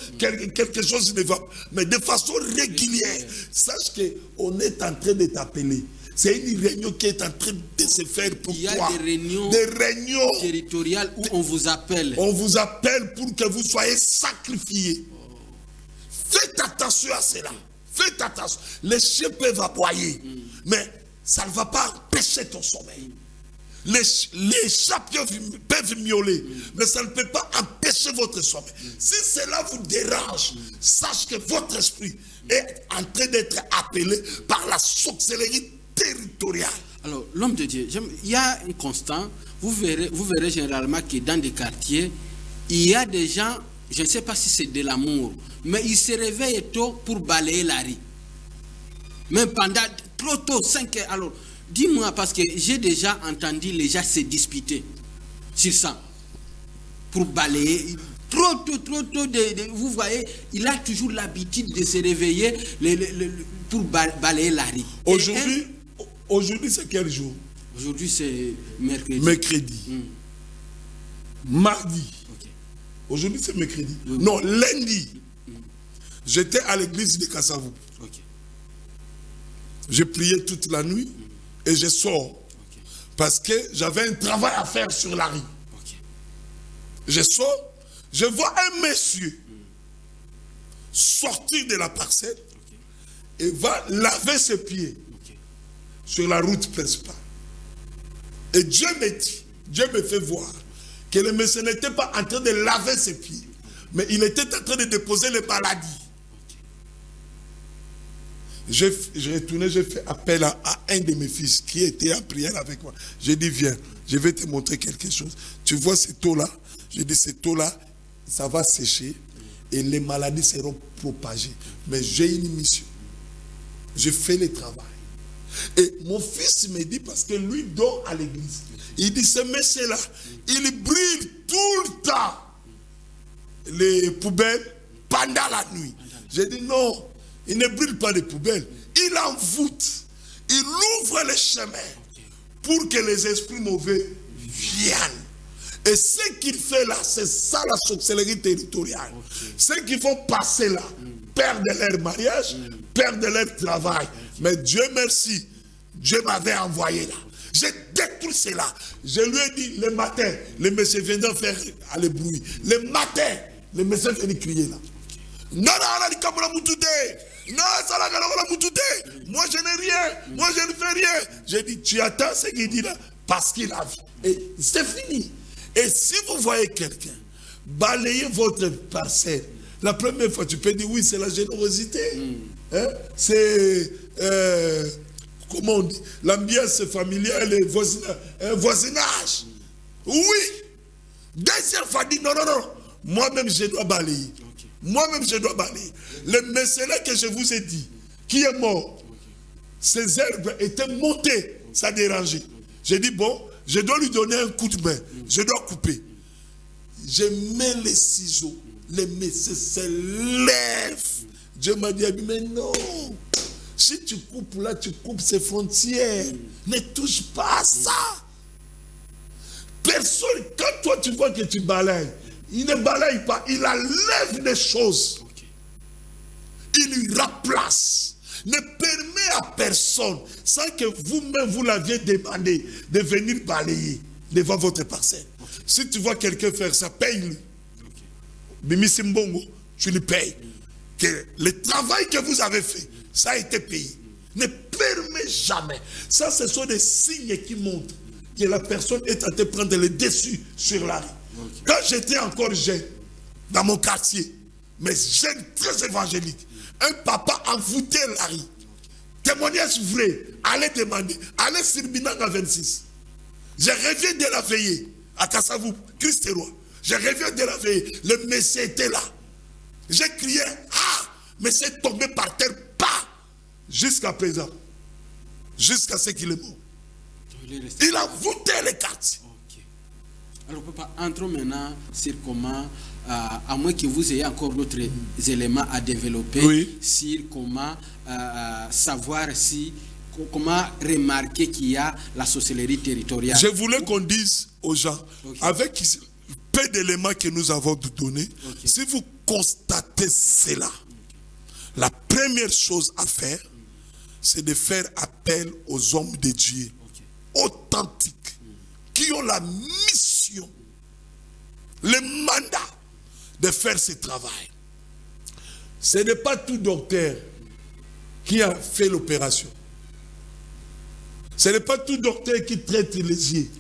ne va pas. Mais de façon régulière, sache qu'on est en train de t'appeler. C'est une réunion qui est en train de se faire pour toi. Il y a des réunions territoriales où on vous appelle. On vous appelle pour que vous soyez sacrifiés. Faites attention à cela. Faites attention. Les chiens peuvent aboyer, mais ça ne va pas empêcher ton sommeil. Les chats peuvent miauler, mais ça ne peut pas empêcher votre sommeil. Si cela vous dérange, sache que votre esprit est en train d'être appelé par la sorcellerie territoriale. Alors, l'homme de Dieu, il y a un constant. Vous verrez généralement que dans des quartiers, il y a des gens, je ne sais pas si c'est de l'amour, mais ils se réveillent tôt pour balayer la rue. Même pendant trop tôt, 5 heures. Alors, dis-moi, parce que j'ai déjà entendu les gens se disputer sur ça. Pour balayer. Trop tôt. Vous voyez, il a toujours l'habitude de se réveiller pour balayer la rue. Aujourd'hui, c'est quel jour? Aujourd'hui, c'est mercredi. Mercredi. Mardi. Okay. Aujourd'hui, c'est mercredi. Non, lundi. J'étais à l'église de Kassavou. Okay. J'ai prié toute la nuit et je sors. Okay. Parce que j'avais un travail à faire sur la rue. Okay. Je sors, je vois un monsieur sortir de la parcelle et va laver ses pieds sur la route principale. Et Dieu me fait voir que le monsieur n'était pas en train de laver ses pieds, mais il était en train de déposer les maladies. J'ai retourné, j'ai fait appel à un de mes fils qui était en prière avec moi. J'ai dit, viens, je vais te montrer quelque chose. Tu vois cette eau-là? J'ai dit, cette eau-là, ça va sécher et les maladies seront propagées. Mais j'ai une mission. Je fais le travail. Et mon fils me dit, parce que lui dort à l'église, il dit, ce monsieur-là, il brûle tout le temps les poubelles pendant la nuit. J'ai dit, non, il ne brûle pas les poubelles. Il envoûte, il ouvre les chemins pour que les esprits mauvais viennent. Et ce qu'il fait là, c'est ça la sorcellerie territoriale. Ceux qui vont passer là, perdent leur mariage, perdent leur travail. Mais Dieu merci, Dieu m'avait envoyé là. J'ai détruit cela. Je lui ai dit, le matin, le monsieur viendra faire le bruit. Le matin, le monsieur vient crier là. Non, moi je n'ai rien, moi je ne fais rien. J'ai dit, tu attends ce qu'il dit là, parce qu'il a vu. Et c'est fini. Et si vous voyez quelqu'un balayer votre parcelle, la première fois tu peux dire oui, c'est la générosité. Hein? C'est comment on dit, l'ambiance familiale et voisinage. Oui. Deuxième fois, dit non. Moi-même, je dois balayer. Moi-même, je dois balayer. Le mercenaire que je vous ai dit, qui est mort, ses herbes étaient montées, ça dérangeait. J'ai dit, bon, je dois lui donner un coup de main. Je dois couper. Je mets les ciseaux. Le monsieur se lève. Dieu m'a dit, mais non. Si tu coupes là, tu coupes ses frontières. Ne touche pas à ça. Personne, quand toi tu vois que tu balayes, il ne balaye pas, il enlève des choses. Il lui remplace. Ne permet à personne, sans que vous-même vous l'aviez demandé, de venir balayer devant votre parcelle. Si tu vois quelqu'un faire ça, paye-lui. Bimi Simbongo, tu lui payes. Que le travail que vous avez fait, ça a été payé. Ne permet jamais. Ça, ce sont des signes qui montrent que la personne est en train de prendre le dessus sur la rue. Quand j'étais encore jeune, dans mon quartier, mais jeune, très évangélique, un papa envoûtait la rue. Témoignage vrai, allez demander, allez sur Binanga 26. Je reviens de la veillée à Kassavou, Christ est roi. Je reviens de la veillée, le messie était là. J'ai crié, ah, mais c'est tombé par terre, pas jusqu'à présent. Jusqu'à ce qu'il est mort. Il a voûté les quartiers. Okay. Alors papa, entrons maintenant sur comment, à moins que vous ayez encore d'autres éléments à développer, oui, sur comment savoir si, comment remarquer qu'il y a la sorcellerie territoriale. Je voulais qu'on dise aux gens, okay, avec peu d'éléments que nous avons donné, okay, si vous constatez cela, okay, la première chose à faire, c'est de faire appel aux hommes de Dieu, okay, authentiques, qui ont la mission, le mandat de faire ce travail. Ce n'est pas tout docteur qui a fait l'opération. Ce n'est pas tout docteur qui traite les yeux.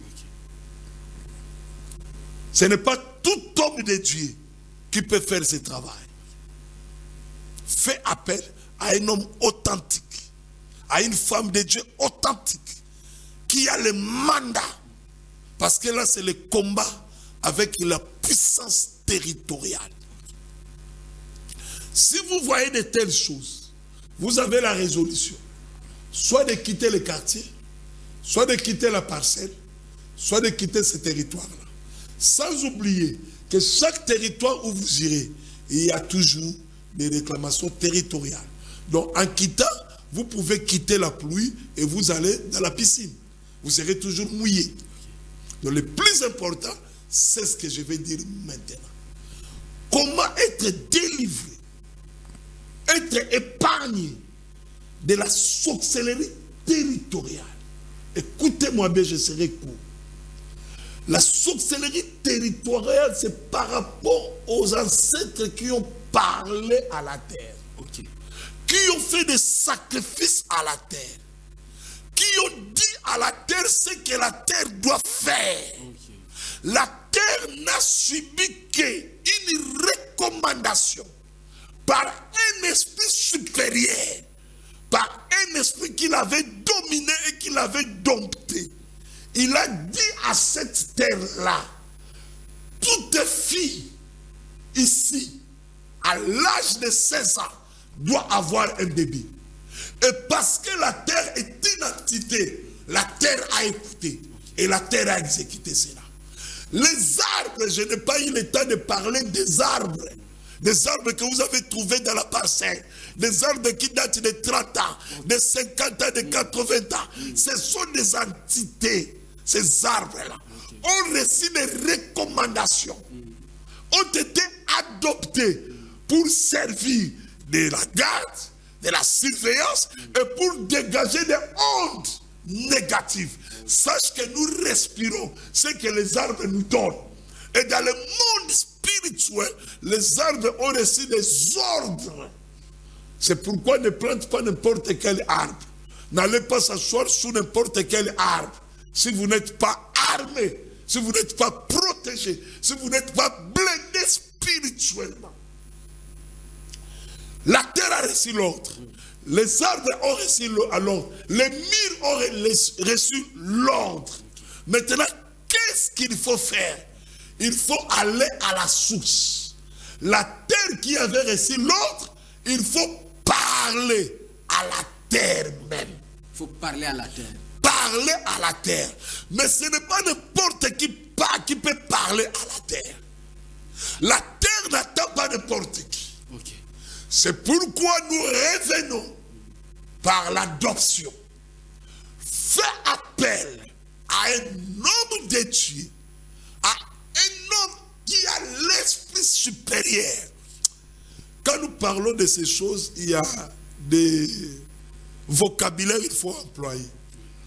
Ce n'est pas tout homme de Dieu qui peut faire ce travail. Fais appel à un homme authentique, à une femme de Dieu authentique, qui a le mandat. Parce que là, c'est le combat avec la puissance territoriale. Si vous voyez de telles choses, vous avez la résolution. Soit de quitter le quartier, soit de quitter la parcelle, soit de quitter ce territoire-là. Sans oublier que chaque territoire où vous irez, il y a toujours des réclamations territoriales. Donc en quittant, vous pouvez quitter la pluie et vous allez dans la piscine. Vous serez toujours mouillé. Donc le plus important, c'est ce que je vais dire maintenant. Comment être délivré, être épargné de la sorcellerie territoriale. Écoutez-moi bien, je serai court. La sorcellerie territoriale, c'est par rapport aux ancêtres qui ont parlé à la terre. Okay. Qui ont fait des sacrifices à la terre. Qui ont dit à la terre ce que la terre doit faire. Okay. La terre n'a subi qu'une recommandation par un esprit supérieur, par un esprit qu'il avait dominé et qu'il avait dompté. Il a dit à cette terre-là, toute fille ici, à l'âge de 16 ans, doit avoir un bébé. Et parce que la terre est une entité, la terre a écouté et la terre a exécuté cela. Les arbres, je n'ai pas eu le temps de parler des arbres que vous avez trouvés dans la parcelle, des arbres qui datent de 30 ans, de 50 ans, de 80 ans. Ce sont des entités, ces arbres-là. Ont reçu des recommandations, ont été adoptés pour servir de la garde, de la surveillance et pour dégager des ondes négatives. Sache que nous respirons ce que les arbres nous donnent. Et dans le monde spirituel, les arbres ont reçu des ordres. C'est pourquoi ne plante pas n'importe quel arbre. N'allez pas s'asseoir sous n'importe quel arbre. Si vous n'êtes pas armé, si vous n'êtes pas protégé, si vous n'êtes pas blindé spirituellement. La terre a reçu l'ordre. Les arbres ont reçu l'ordre. Les murs ont reçu l'ordre. Maintenant, qu'est-ce qu'il faut faire? Il faut aller à la source. La terre qui avait reçu l'ordre, il faut parler à la terre même. Il faut parler à la terre. Parler à la terre. Mais ce n'est pas n'importe qui peut parler à la terre. La terre n'attend pas n'importe qui. Okay. C'est pourquoi nous revenons par l'adoption. Fais appel à un homme de Dieu, à un homme qui a l'esprit supérieur. Quand nous parlons de ces choses, il y a des vocabulaires qu'il faut employer.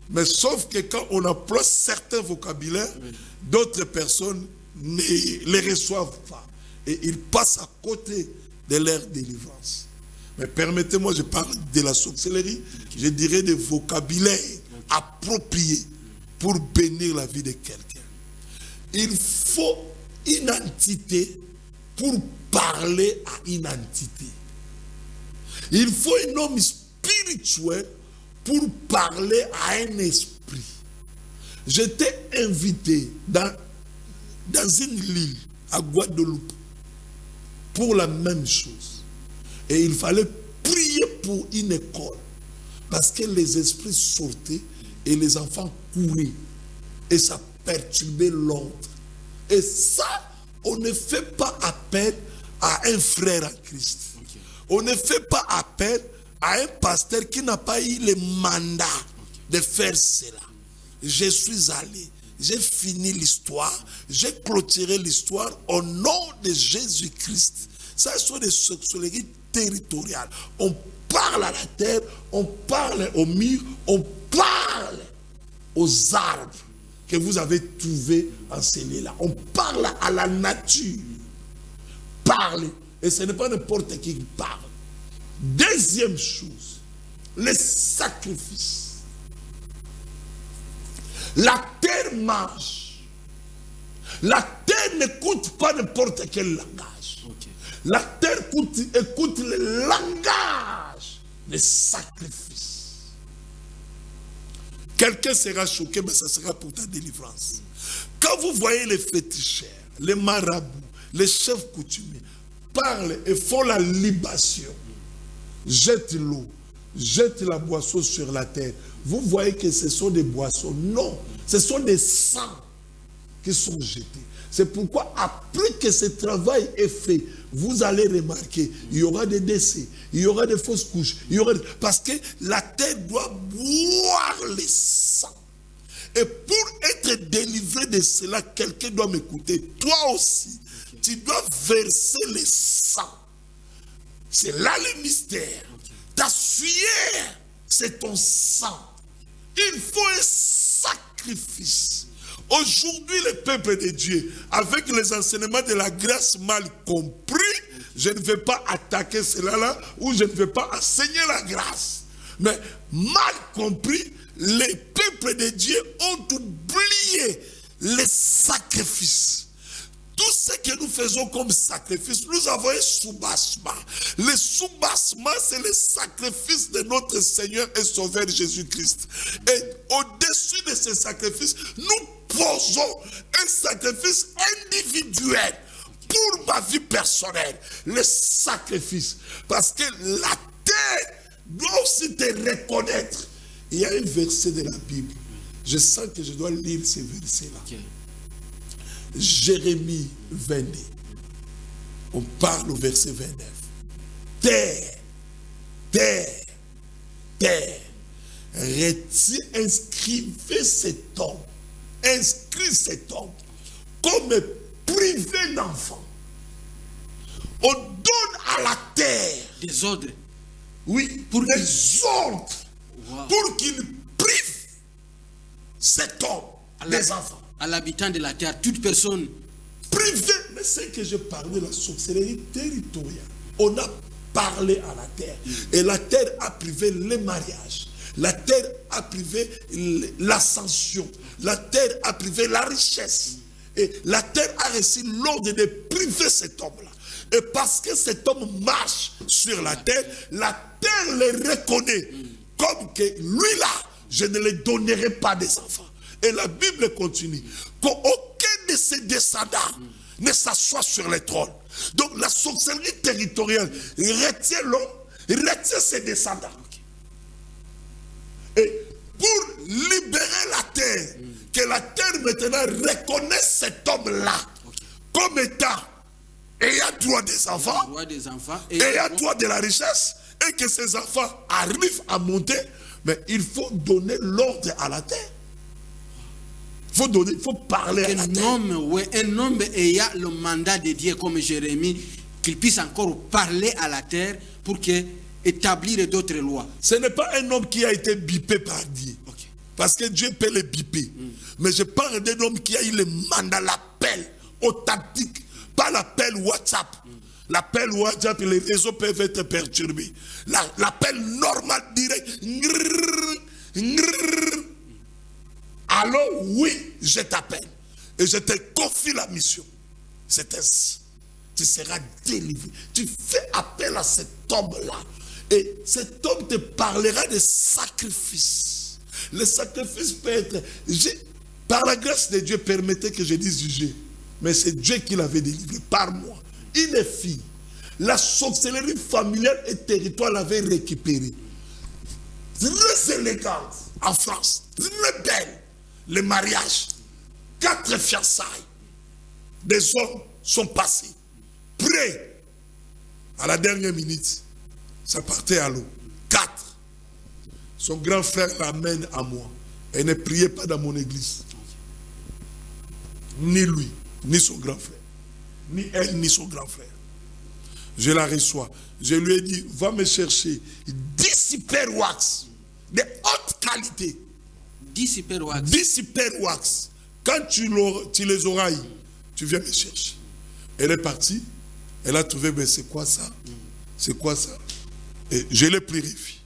Mais sauf que quand on emploie certains vocabulaires, d'autres personnes ne les reçoivent pas. Et ils passent à côté de leur délivrance. Mais permettez-moi, je parle de la sorcellerie, je dirais des vocabulaires appropriés pour bénir la vie de quelqu'un. Il faut une entité pour parler à une entité. Il faut un homme spirituel pour parler à un esprit. J'étais invité dans une île à Guadeloupe. pour la même chose. Et il fallait prier pour une école. Parce que les esprits sortaient et les enfants couraient. Et ça perturbait l'ordre. Et ça, on ne fait pas appel à un frère en Christ. Ok. On ne fait pas appel à un pasteur qui n'a pas eu le mandat de faire cela. Je suis allé, j'ai fini l'histoire, j'ai clôturé l'histoire au nom de Jésus-Christ. Ça, ce sont des sorcelleries territoriales. On parle à la terre, on parle au mur, on parle aux arbres que vous avez trouvés enseigner là. On parle à la nature. Parle. Et ce n'est pas n'importe qui parle. Deuxième chose, les sacrifices. La terre mange. La terre n'écoute pas n'importe quel langage. Ok. La terre écoute le langage des sacrifices. Quelqu'un sera choqué, mais ça sera pour ta délivrance. Quand vous voyez les féticheurs, les marabouts, les chefs coutumiers parlent et font la libation, jettent l'eau, jettent la boisson sur la terre, vous voyez que ce sont des boissons. Non, ce sont des sangs qui sont jetés. C'est pourquoi après que ce travail est fait, vous allez remarquer, il y aura des décès, il y aura des fausses couches, parce que la terre doit boire les sangs. Et pour être délivré de cela, quelqu'un doit m'écouter. Toi aussi, tu dois verser les sangs. C'est là le mystère. Ta sueur, c'est ton sang. Il faut un sacrifice. Aujourd'hui, le peuple de Dieu, avec les enseignements de la grâce mal compris, je ne vais pas attaquer cela là, ou je ne vais pas enseigner la grâce. Mais mal compris, les peuples de Dieu ont oublié les sacrifices. Tout ce que nous faisons comme sacrifice, nous avons un soubassement. Le soubassement, c'est le sacrifice de notre Seigneur et Sauveur Jésus-Christ. Et au-dessus de ce sacrifice, nous posons un sacrifice individuel pour ma vie personnelle. Le sacrifice. Parce que la terre doit aussi te reconnaître. Il y a un verset de la Bible. Je sens que je dois lire ce verset-là. Ok. Jérémie 22. On parle au verset 29. Terre, terre, terre. Inscrivez cet homme. Inscris cet homme comme privé d'enfant. On donne à la terre Des ordres. oui, pour des ordres, Wow. pour qu'il prive cet homme des enfants. À l'habitant de la terre, toute personne. Privé, mais c'est que je parlais de la sorcellerie territoriale. On a parlé à la terre. Et la terre a privé les mariages. La terre a privé l'ascension. La terre a privé la richesse. Et la terre a reçu l'ordre de priver cet homme-là. Et parce que cet homme marche sur la terre le reconnaît comme que lui-là, je ne lui donnerai pas des enfants. Et la Bible continue qu'aucun de ses descendants ne s'assoit sur le trône. Donc la sorcellerie territoriale retient l'homme, retient ses descendants. Et pour libérer la terre, que la terre maintenant reconnaisse cet homme-là comme étant ayant droit des enfants, ayant droit de la richesse, et que ces enfants arrivent à monter, mais il faut donner l'ordre à la terre. Il faut parler à la terre. Un homme ayant le mandat de Dieu comme Jérémie, qu'il puisse encore parler à la terre pour établir d'autres lois. Ce n'est pas un homme qui a été bipé par Dieu. Okay. Parce que Dieu peut le biper. Mais je parle d'un homme qui a eu le mandat, l'appel authentique, pas l'appel WhatsApp. L'appel WhatsApp, les réseaux peuvent être perturbés. L'appel normal, direct. Alors oui, je t'appelle. Et je te confie la mission. C'est ainsi. Tu seras délivré. Tu fais appel à cet homme-là. Et cet homme te parlera de sacrifices. Le sacrifice peut être... Par la grâce de Dieu, permettez que je dise juger. Mais c'est Dieu qui l'avait délivré par moi. Une fille La sorcellerie familiale et territoire l'avait récupérée. Très élégante en France, très belle. Le mariage, 4 fiançailles. Des hommes sont passés, prêts. À la dernière minute, ça partait à l'eau. 4. Son grand frère l'amène à moi. Elle ne priait pas dans mon église. Ni lui, ni son grand frère. Ni elle, ni son grand frère. Je la reçois. Je lui ai dit, va me chercher 10 super wax de haute qualité. 10 super wax. 10 super wax. Quand tu les auras eu, tu viens me chercher. Elle est partie. Elle a trouvé, mais c'est quoi ça? C'est quoi ça? Et je l'ai purifié.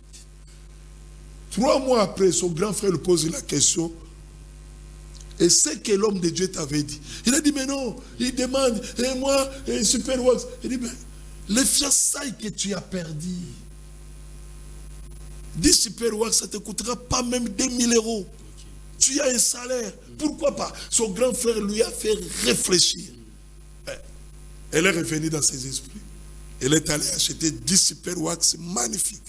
3 mois après, son grand frère lui pose la question. Et c'est que l'homme de Dieu t'avait dit. Il a dit, mais non, il demande, et moi, et super wax. Il dit, mais les fiançailles que tu as perdues, 10 super wax, ça ne te coûtera pas même 2000 €. Tu as un salaire. Pourquoi pas? Son grand frère lui a fait réfléchir. Elle est revenue dans ses esprits. Elle est allée acheter 10 super wax magnifiques.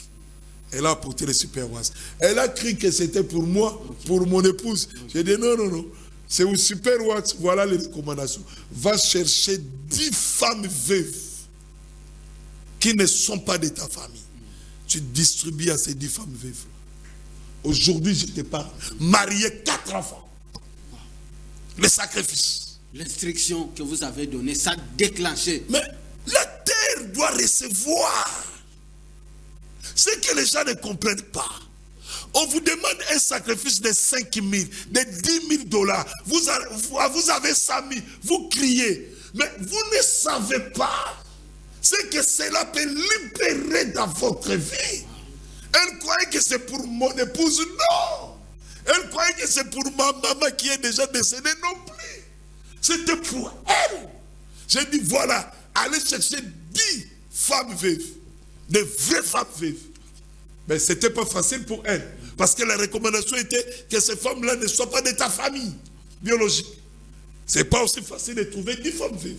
Elle a apporté les super wax. Elle a cru que c'était pour moi, pour mon épouse. J'ai dit non, non, non. C'est au super wax. Voilà les recommandations. Va chercher 10 femmes veuves qui ne sont pas de ta famille. Tu distribues à ces 10 femmes veuves. Aujourd'hui, je te parle. Marier 4 enfants. Le sacrifice. L'instruction que vous avez donnée, ça a déclenché. Mais la terre doit recevoir. Ce que les gens ne comprennent pas. On vous demande un sacrifice de 5 000, de 10 000 $. Vous avez 100 000, vous criez. Mais vous ne savez pas ce que cela peut libérer dans votre vie. Elle croyait que c'est pour mon épouse. Non. Elle croyait que c'est pour ma maman qui est déjà décédée. Non plus. C'était pour elle. J'ai dit, voilà, allez chercher 10 femmes veuves. Des vraies femmes veuves. Mais ce n'était pas facile pour elle. Parce que la recommandation était que ces femmes-là ne soient pas de ta famille biologique. Ce n'est pas aussi facile de trouver 10 femmes veuves.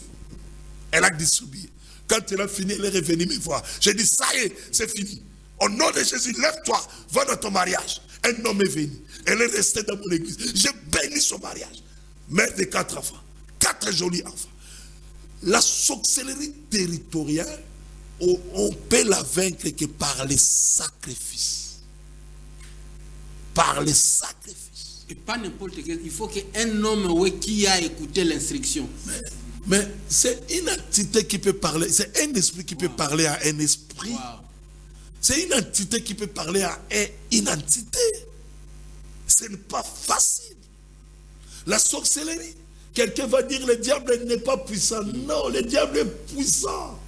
Elle a distribué. Quand elle a fini, elle est revenue me voir. J'ai dit, ça y est, c'est fini. Au nom de Jésus, lève-toi, va dans ton mariage. Un homme est venu. Elle est restée dans mon église. J'ai béni son mariage. Mère de 4 enfants. 4 jolis enfants. La sorcellerie territoriale, on peut la vaincre que par les sacrifices. Par les sacrifices. Et pas n'importe quel. Il faut qu'un homme qui a écouté l'instruction. Mais c'est une entité qui peut parler. C'est un esprit qui peut parler à un esprit. C'est une entité qui peut parler à une entité. Ce n'est pas facile. La sorcellerie. Quelqu'un va dire le diable n'est pas puissant. Non, le diable est puissant.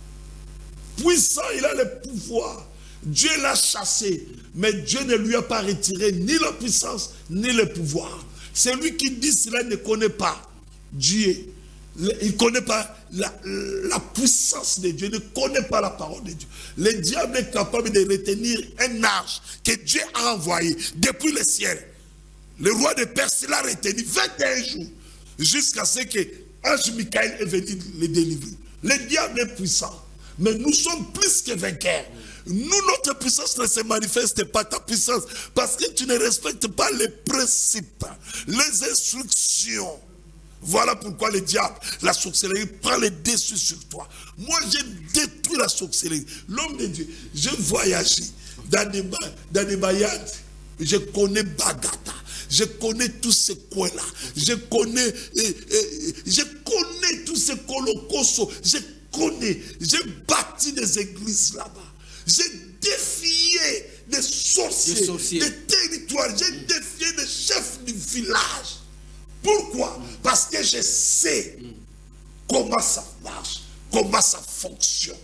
Puissant, il a le pouvoir. Dieu l'a chassé. Mais Dieu ne lui a pas retiré ni la puissance, ni le pouvoir. Celui qui dit cela ne connaît pas Dieu. Il ne connaît pas la puissance de Dieu. Il ne connaît pas la parole de Dieu. Le diable est capable de retenir un ange que Dieu a envoyé depuis le ciel. Le roi de Perse l'a retenu 21 jours. Jusqu'à ce que l'ange Michael est venu le délivrer. Le diable est puissant. Mais nous sommes plus que vainqueurs. Nous, notre puissance ne se manifeste pas, ta puissance, parce que tu ne respectes pas les principes, les instructions. Voilà pourquoi le diable, la sorcellerie, prend le dessus sur toi. Moi, j'ai détruit la sorcellerie. L'homme de Dieu, j'ai voyagé dans des bayades. Je connais Bagata. Je connais tous ces coins-là. Je connais tous ces colocosos. J'ai bâti des églises là-bas. J'ai défié des sorciers, des territoires. J'ai défié des chefs du village. Pourquoi? Parce que je sais comment ça marche, comment ça fonctionne.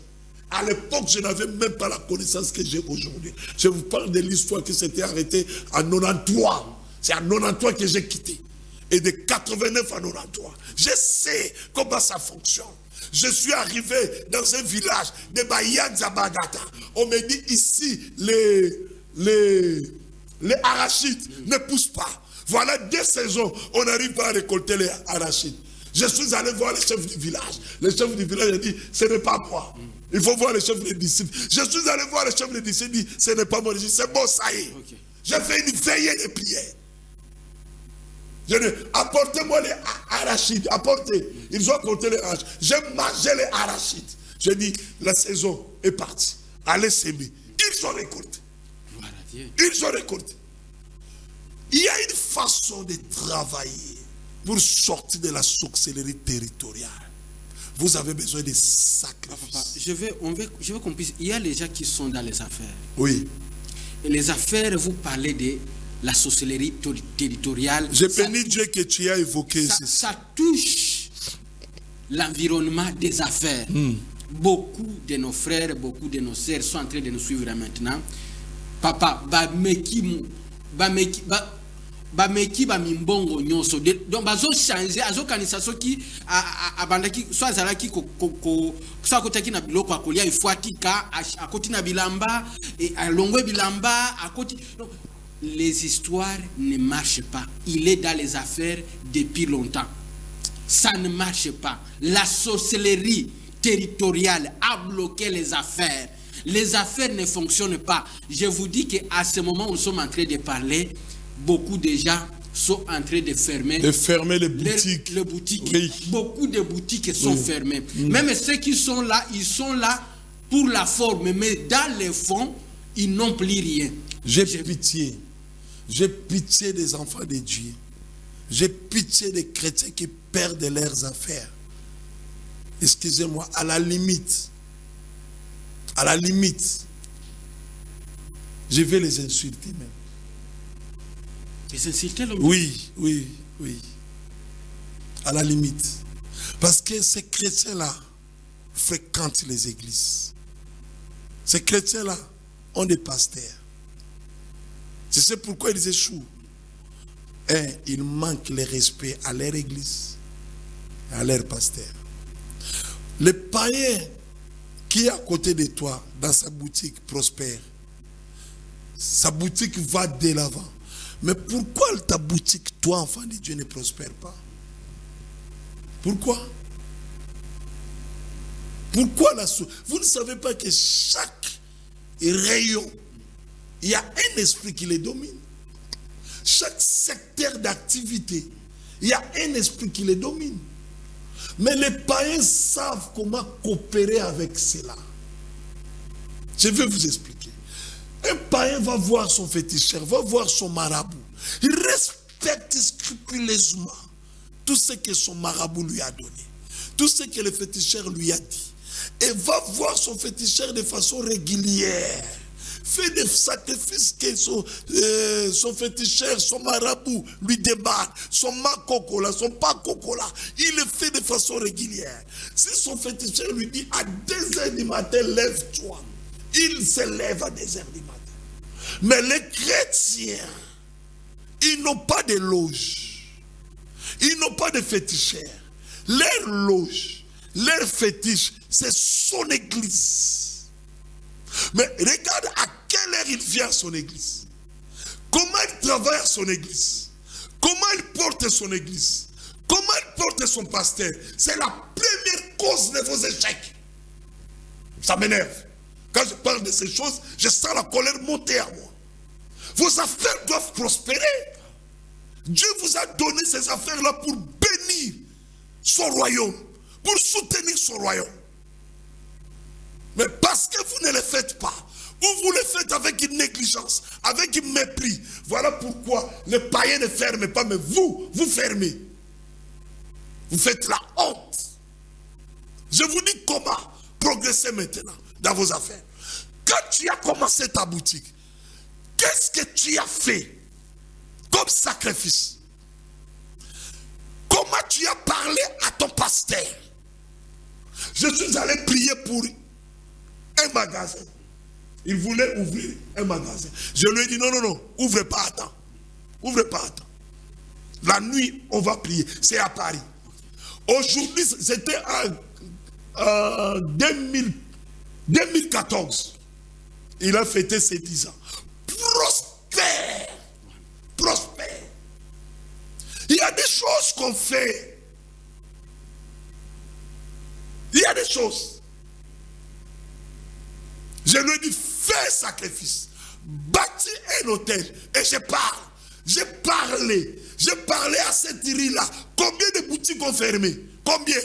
À l'époque, je n'avais même pas la connaissance que j'ai aujourd'hui. Je vous parle de l'histoire qui s'était arrêtée en 93. C'est en 93 que j'ai quitté. Et de 89 à 93. Je sais comment ça fonctionne. Je suis arrivé dans un village de Bayanzabagata. On me dit ici, les arachides ne poussent pas. Voilà 2 saisons, on n'arrive pas à récolter les arachides. Je suis allé voir le chef du village. Le chef du village a dit, ce n'est pas moi. Il faut voir le chef des disciples. Je suis allé voir le chef des disciples, il dit, ce n'est pas moi. Je dis, c'est bon, ça y est. Okay. J'ai fait une veillée de prière. Je dis, apportez-moi les arachides. Apportez. Ils ont apporté les arachides. J'ai mangé les arachides. Je dis, la saison est partie. Allez s'aimer. Ils ont récolté. Voilà, Dieu. Ils ont récolté. Il y a une façon de travailler pour sortir de la sorcellerie territoriale. Vous avez besoin de sacrifices. Papa, je veux qu'on puisse. Il y a les gens qui sont dans les affaires. Oui. Et les affaires, vous parlez de la sorcellerie territoriale. Je bénis Dieu que tu as évoqué ceci. Ça touche l'environnement des affaires. Beaucoup de nos frères, beaucoup de nos sœurs sont en train de nous suivre maintenant. Papa, bameki bamimbongo nyonso donc bazo changer azo kanisa soki abandaki so azalaki ko so akotaki na biloko akolia ifuatika akoti na bilamba et alongwe bilamba akoti donc les histoires ne marchent pas. Il est dans les affaires depuis longtemps. Ça ne marche pas. La sorcellerie territoriale a bloqué les affaires. Les affaires ne fonctionnent pas. Je vous dis qu'à ce moment où nous sommes en train de parler, beaucoup de gens sont en train de fermer. De fermer les boutiques. Les boutiques. Oui. Beaucoup de boutiques sont fermées. Même ceux qui sont là, ils sont là pour la forme, mais dans le fond, ils n'ont plus rien. J'ai pitié. J'ai pitié des enfants de Dieu. J'ai pitié des chrétiens qui perdent leurs affaires. Excusez-moi, à la limite, je vais les insulter même. Les insulter l'homme? Oui. À la limite. Parce que ces chrétiens-là fréquentent les églises. Ces chrétiens-là ont des pasteurs. C'est pourquoi ils échouent. Et ils manquent le respect à leur église, à leur pasteur. Le païen qui est à côté de toi, dans sa boutique, prospère. Sa boutique va de l'avant. Mais pourquoi ta boutique, toi, enfant de Dieu, ne prospère pas? Pourquoi? Pourquoi vous ne savez pas que chaque rayon, il y a un esprit qui les domine. Chaque secteur d'activité, il y a un esprit qui les domine. Mais les païens savent comment coopérer avec cela. Je vais vous expliquer. Un païen va voir son féticheur, va voir son marabout. Il respecte scrupuleusement tout ce que son marabout lui a donné, tout ce que le féticheur lui a dit. Et va voir son féticheur de façon régulière. Fait des sacrifices que son féticheur, son marabout lui demande, son makokola, son pakokola, il le fait de façon régulière. Si son féticheur lui dit à 2h du matin, lève-toi, il se lève à 2h du matin. Mais les chrétiens, ils n'ont pas de loge, ils n'ont pas de féticheur. Leur loge, leur fétiche, c'est son église. Mais regarde à quelle heure il vient à son église. Comment il travaille à son église. Comment il porte son église. Comment il porte son pasteur. C'est la première cause de vos échecs. Ça m'énerve. Quand je parle de ces choses, je sens la colère monter à moi. Vos affaires doivent prospérer. Dieu vous a donné ces affaires-là pour bénir son royaume. Pour soutenir son royaume. Mais parce que vous ne le faites pas, ou vous le faites avec une négligence, avec un mépris, voilà pourquoi les païens ne ferment pas, mais vous fermez. Vous faites la honte. Je vous dis comment progresser maintenant dans vos affaires. Quand tu as commencé ta boutique, qu'est-ce que tu as fait comme sacrifice? Comment tu as parlé à ton pasteur? Je suis allé prier pour un magasin. Il voulait ouvrir un magasin. Je lui ai dit non, ouvrez pas, attends. Ouvrez pas, attends. La nuit, on va prier. C'est à Paris. Aujourd'hui, c'était en 2014. Il a fêté ses 10 ans. Prospère. Prospère. Il y a des choses qu'on fait des choses. Je lui ai dit, fais sacrifice. Bâtis un hôtel. Et je parle. J'ai parlé à cette rue-là. Combien de boutiques ont fermé? Combien?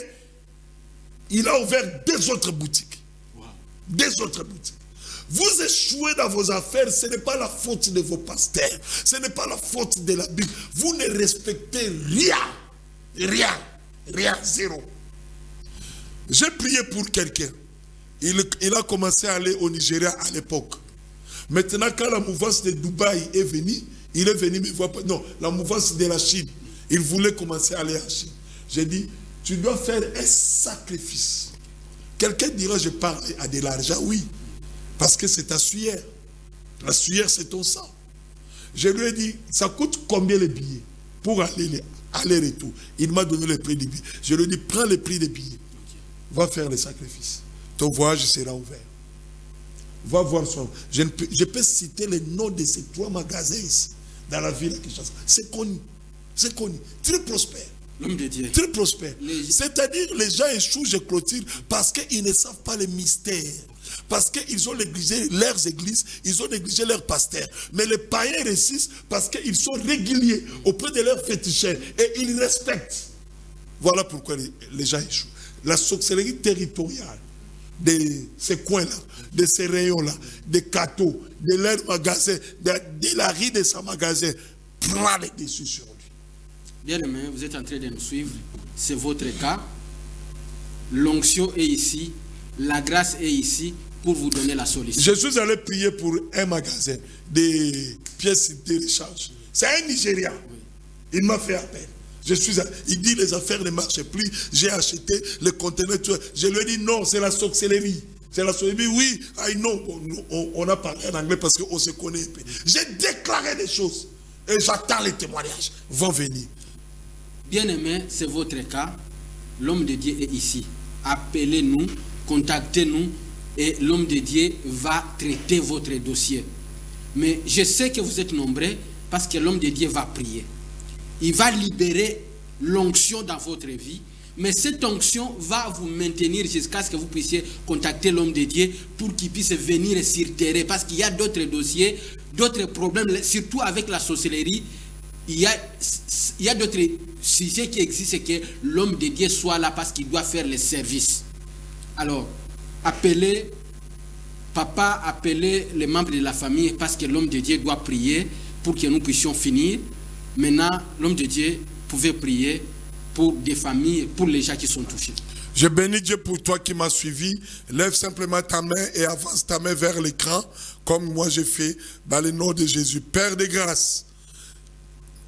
Il a ouvert 2 autres boutiques. Wow. 2 autres boutiques. Vous échouez dans vos affaires, ce n'est pas la faute de vos pasteurs. Ce n'est pas la faute de la Bible. Vous ne respectez rien. Rien, zéro. J'ai prié pour quelqu'un. Il a commencé à aller au Nigeria à l'époque. Maintenant, quand la mouvance de Dubaï est venue, il est venu me voir. Non, la mouvance de la Chine. Il voulait commencer à aller en Chine. J'ai dit, tu dois faire un sacrifice. Quelqu'un dira, je parle à de l'argent. Oui, parce que c'est ta sueur. La sueur, c'est ton sang. Je lui ai dit, ça coûte combien les billets pour aller-retour? Il m'a donné le prix des billets. Je lui ai dit, prends le prix des billets. Va faire le sacrifice. Ton voyage sera ouvert. Va voir son... Je peux citer les noms de ces 3 magasins ici, dans la ville de Kinshasa. C'est connu. C'est connu. Très prospère. L'homme de Dieu. Très prospère. C'est-à-dire, les gens échouent, je clôture, parce qu'ils ne savent pas les mystères. Parce qu'ils ont négligé leurs églises, ils ont négligé leurs pasteurs. Mais les païens réussissent parce qu'ils sont réguliers auprès de leurs féticheurs et ils respectent. Voilà pourquoi les gens échouent. La sorcellerie territoriale de ces coins-là, de ces rayons-là, des cadeaux, de leurs magasins, de la rue de son magasin, prend les dessus sur lui. Bien aimé, vous êtes en train de nous suivre. C'est votre cas. L'onction est ici. La grâce est ici pour vous donner la solution. Je suis allé prier pour un magasin des pièces de rechange. C'est un Nigérian. Oui. Il m'a fait appel. Il dit les affaires ne marchent plus. J'ai acheté le conteneur. Je lui ai dit non, c'est la sorcellerie. C'est la sorcellerie. Oui, I know. On a parlé en anglais parce qu'on se connaît. J'ai déclaré des choses. Et j'attends les témoignages. Vont venir. Bien aimé, c'est votre cas. L'homme de Dieu est ici. Appelez-nous, contactez-nous et l'homme de Dieu va traiter votre dossier. Mais je sais que vous êtes nombreux parce que l'homme de Dieu va prier. Il va libérer l'onction dans votre vie. Mais cette onction va vous maintenir jusqu'à ce que vous puissiez contacter l'homme de Dieu pour qu'il puisse venir sur terre. Parce qu'il y a d'autres dossiers, d'autres problèmes, surtout avec la sorcellerie. Il y a d'autres sujets qui existent, que l'homme de Dieu soit là parce qu'il doit faire le service. Alors, appelez papa, appelez les membres de la famille parce que l'homme de Dieu doit prier pour que nous puissions finir. Maintenant, l'homme de Dieu pouvait prier pour des familles, pour les gens qui sont touchés. Je bénis Dieu pour toi qui m'as suivi. Lève simplement ta main et avance ta main vers l'écran, comme moi j'ai fait, dans le nom de Jésus. Père de grâce,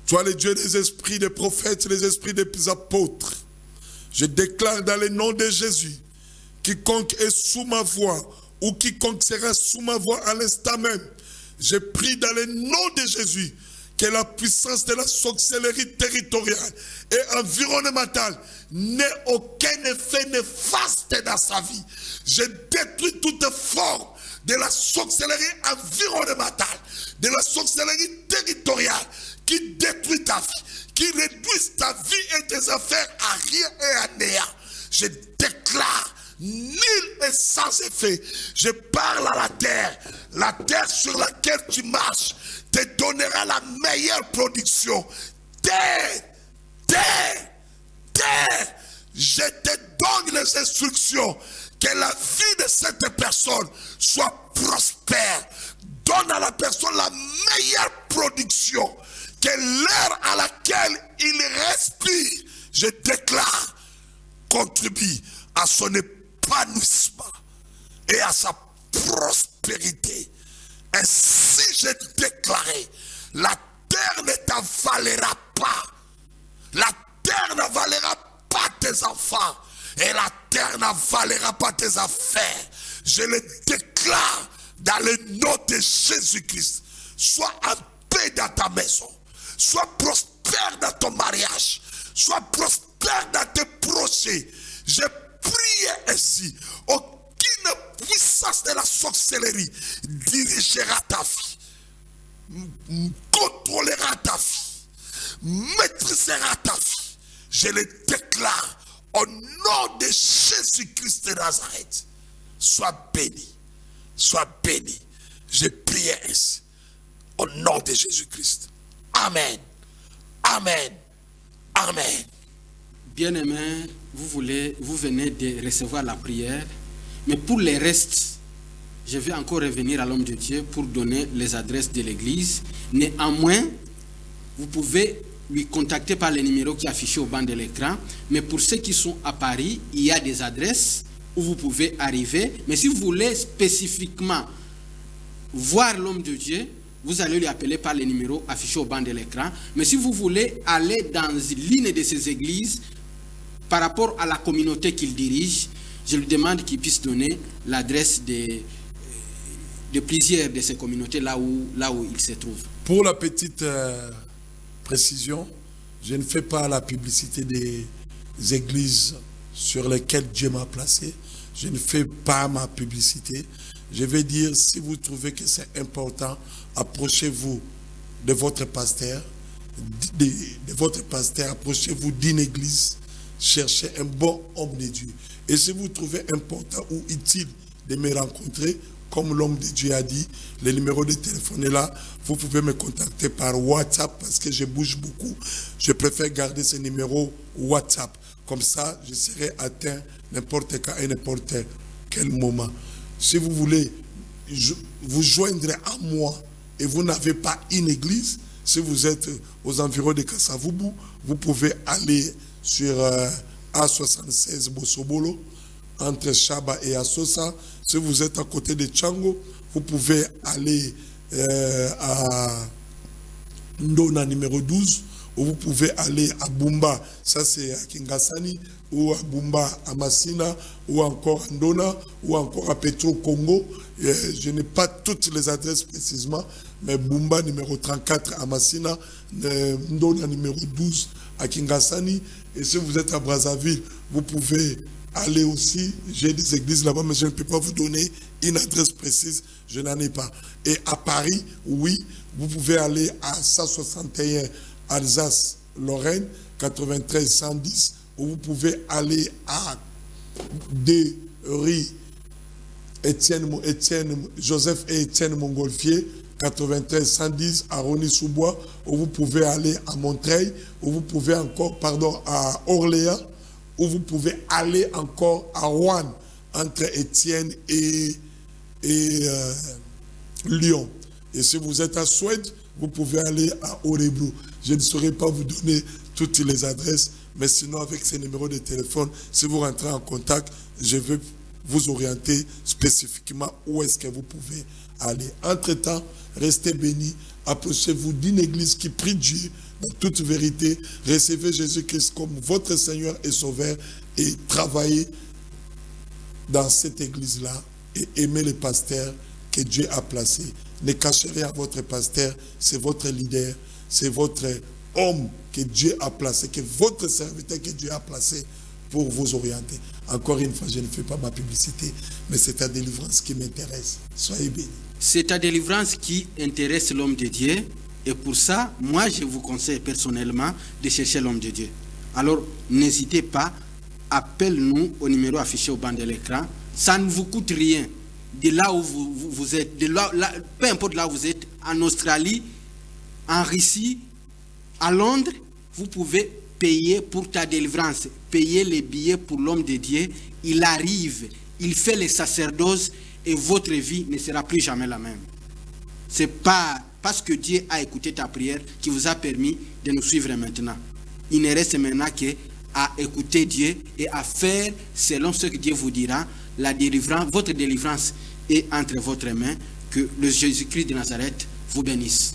toi le Dieu des esprits des prophètes, les esprits des apôtres, je déclare dans le nom de Jésus, quiconque est sous ma voix, ou quiconque sera sous ma voix à l'instant même, je prie dans le nom de Jésus, que la puissance de la sorcellerie territoriale et environnementale n'ait aucun effet néfaste dans sa vie. Je détruis toute forme de la sorcellerie environnementale, de la sorcellerie territoriale qui détruit ta vie, qui réduit ta vie et tes affaires à rien et à néant. Je déclare nul et sans effet. Je parle à la terre sur laquelle tu marches te donnera la meilleure production. Terre, je te donne les instructions, que la vie de cette personne soit prospère. Donne à la personne la meilleure production, que l'heure à laquelle il respire, je déclare, contribue à son épanouissement et à sa prospérité. Ainsi j'ai déclaré, la terre ne t'avalera pas. La terre n'avalera pas tes enfants. Et la terre n'avalera pas tes affaires. Je le déclare dans le nom de Jésus-Christ. Sois en paix dans ta maison. Sois prospère dans ton mariage. Sois prospère dans tes projets. Je prie ainsi. Aucune puissance de la sorcellerie dirigera ta vie, contrôlera ta vie, maîtrisera ta vie. Je le déclare Au nom de Jésus-Christ de Nazareth, sois béni. Sois béni. Je prie ainsi. Au nom de Jésus-Christ. Amen. Amen. Amen. Bien-aimés, vous venez de recevoir la prière, mais pour les restes, je vais encore revenir à l'homme de Dieu pour donner les adresses de l'église. Néanmoins, vous pouvez lui contacter par les numéros qui affichent au bas de l'écran. Mais pour ceux qui sont à Paris, il y a des adresses où vous pouvez arriver. Mais si vous voulez spécifiquement voir l'homme de Dieu, vous allez lui appeler par les numéros affichés au bas de l'écran. Mais si vous voulez aller dans l'une de ces églises, par rapport à la communauté qu'il dirige, je lui demande qu'il puisse donner l'adresse de plusieurs de ces communautés là où il se trouve. Pour la petite précision, je ne fais pas la publicité des églises sur lesquelles Dieu m'a placé. Je ne fais pas ma publicité. Je vais dire, si vous trouvez que c'est important, approchez-vous de votre pasteur, approchez-vous d'une église, cherchez un bon homme de Dieu. Et si vous trouvez important ou utile de me rencontrer, comme l'homme de Dieu a dit, le numéro de téléphone est là. Vous pouvez me contacter par WhatsApp parce que je bouge beaucoup. Je préfère garder ce numéro WhatsApp. Comme ça, je serai atteint n'importe quand et n'importe quel moment. Si vous voulez vous joindre à moi et vous n'avez pas une église, si vous êtes aux environs de Kasavubu, vous pouvez aller sur A76 Bosobolo, entre Chaba et Asosa. Si vous êtes à côté de Tchango, vous pouvez aller à Ndona numéro 12, ou vous pouvez aller à Bumba, ça c'est à Kingasani, ou à Bumba à Massina, ou encore à Ndona, ou encore à Petro Congo. Je n'ai pas toutes les adresses précisément, mais Bumba numéro 34 à Massina, Ndona numéro 12 à Kingasani. Et si vous êtes à Brazzaville, vous pouvez aller aussi. J'ai des églises là-bas, mais je ne peux pas vous donner une adresse précise, je n'en ai pas. Et à Paris, oui, vous pouvez aller à 161 Alsace, Lorraine, 93 110, ou vous pouvez aller à des rues Joseph et Étienne Montgolfier, 93 110 à Rony-sous-Bois, où vous pouvez aller à Montreuil, où vous pouvez encore, à Orléans, où vous pouvez aller encore à Rouen, entre Étienne et Lyon. Et si vous êtes à Suède, vous pouvez aller à Orebro. Je ne saurais pas vous donner toutes les adresses, mais sinon avec ces numéros de téléphone, si vous rentrez en contact, je vais vous orienter spécifiquement où est-ce que vous pouvez aller. Entre-temps, restez bénis, approchez-vous d'une église qui prie Dieu dans toute vérité, recevez Jésus-Christ comme votre Seigneur et Sauveur et travaillez dans cette église-là et aimez les pasteurs que Dieu a placés. Ne cachez rien à votre pasteur, c'est votre leader, c'est votre homme que Dieu a placé, que votre serviteur que Dieu a placé pour vous orienter. Encore une fois, je ne fais pas ma publicité, mais c'est ta délivrance qui m'intéresse. Soyez bénis. C'est ta délivrance qui intéresse l'homme de Dieu. Et pour ça, moi, je vous conseille personnellement de chercher l'homme de Dieu. Alors, n'hésitez pas, appelle-nous au numéro affiché au bas de l'écran. Ça ne vous coûte rien. De là où vous êtes, peu importe là où vous êtes, en Australie, en Russie, à Londres, vous pouvez payer pour ta délivrance, payer les billets pour l'homme de Dieu. Il arrive, il fait les sacerdoces et votre vie ne sera plus jamais la même. C'est pas parce que Dieu a écouté ta prière qui vous a permis de nous suivre maintenant. Il ne reste maintenant qu'à écouter Dieu et à faire selon ce que Dieu vous dira. La délivrance, votre délivrance est entre votre mains. Que le Jésus-Christ de Nazareth vous bénisse.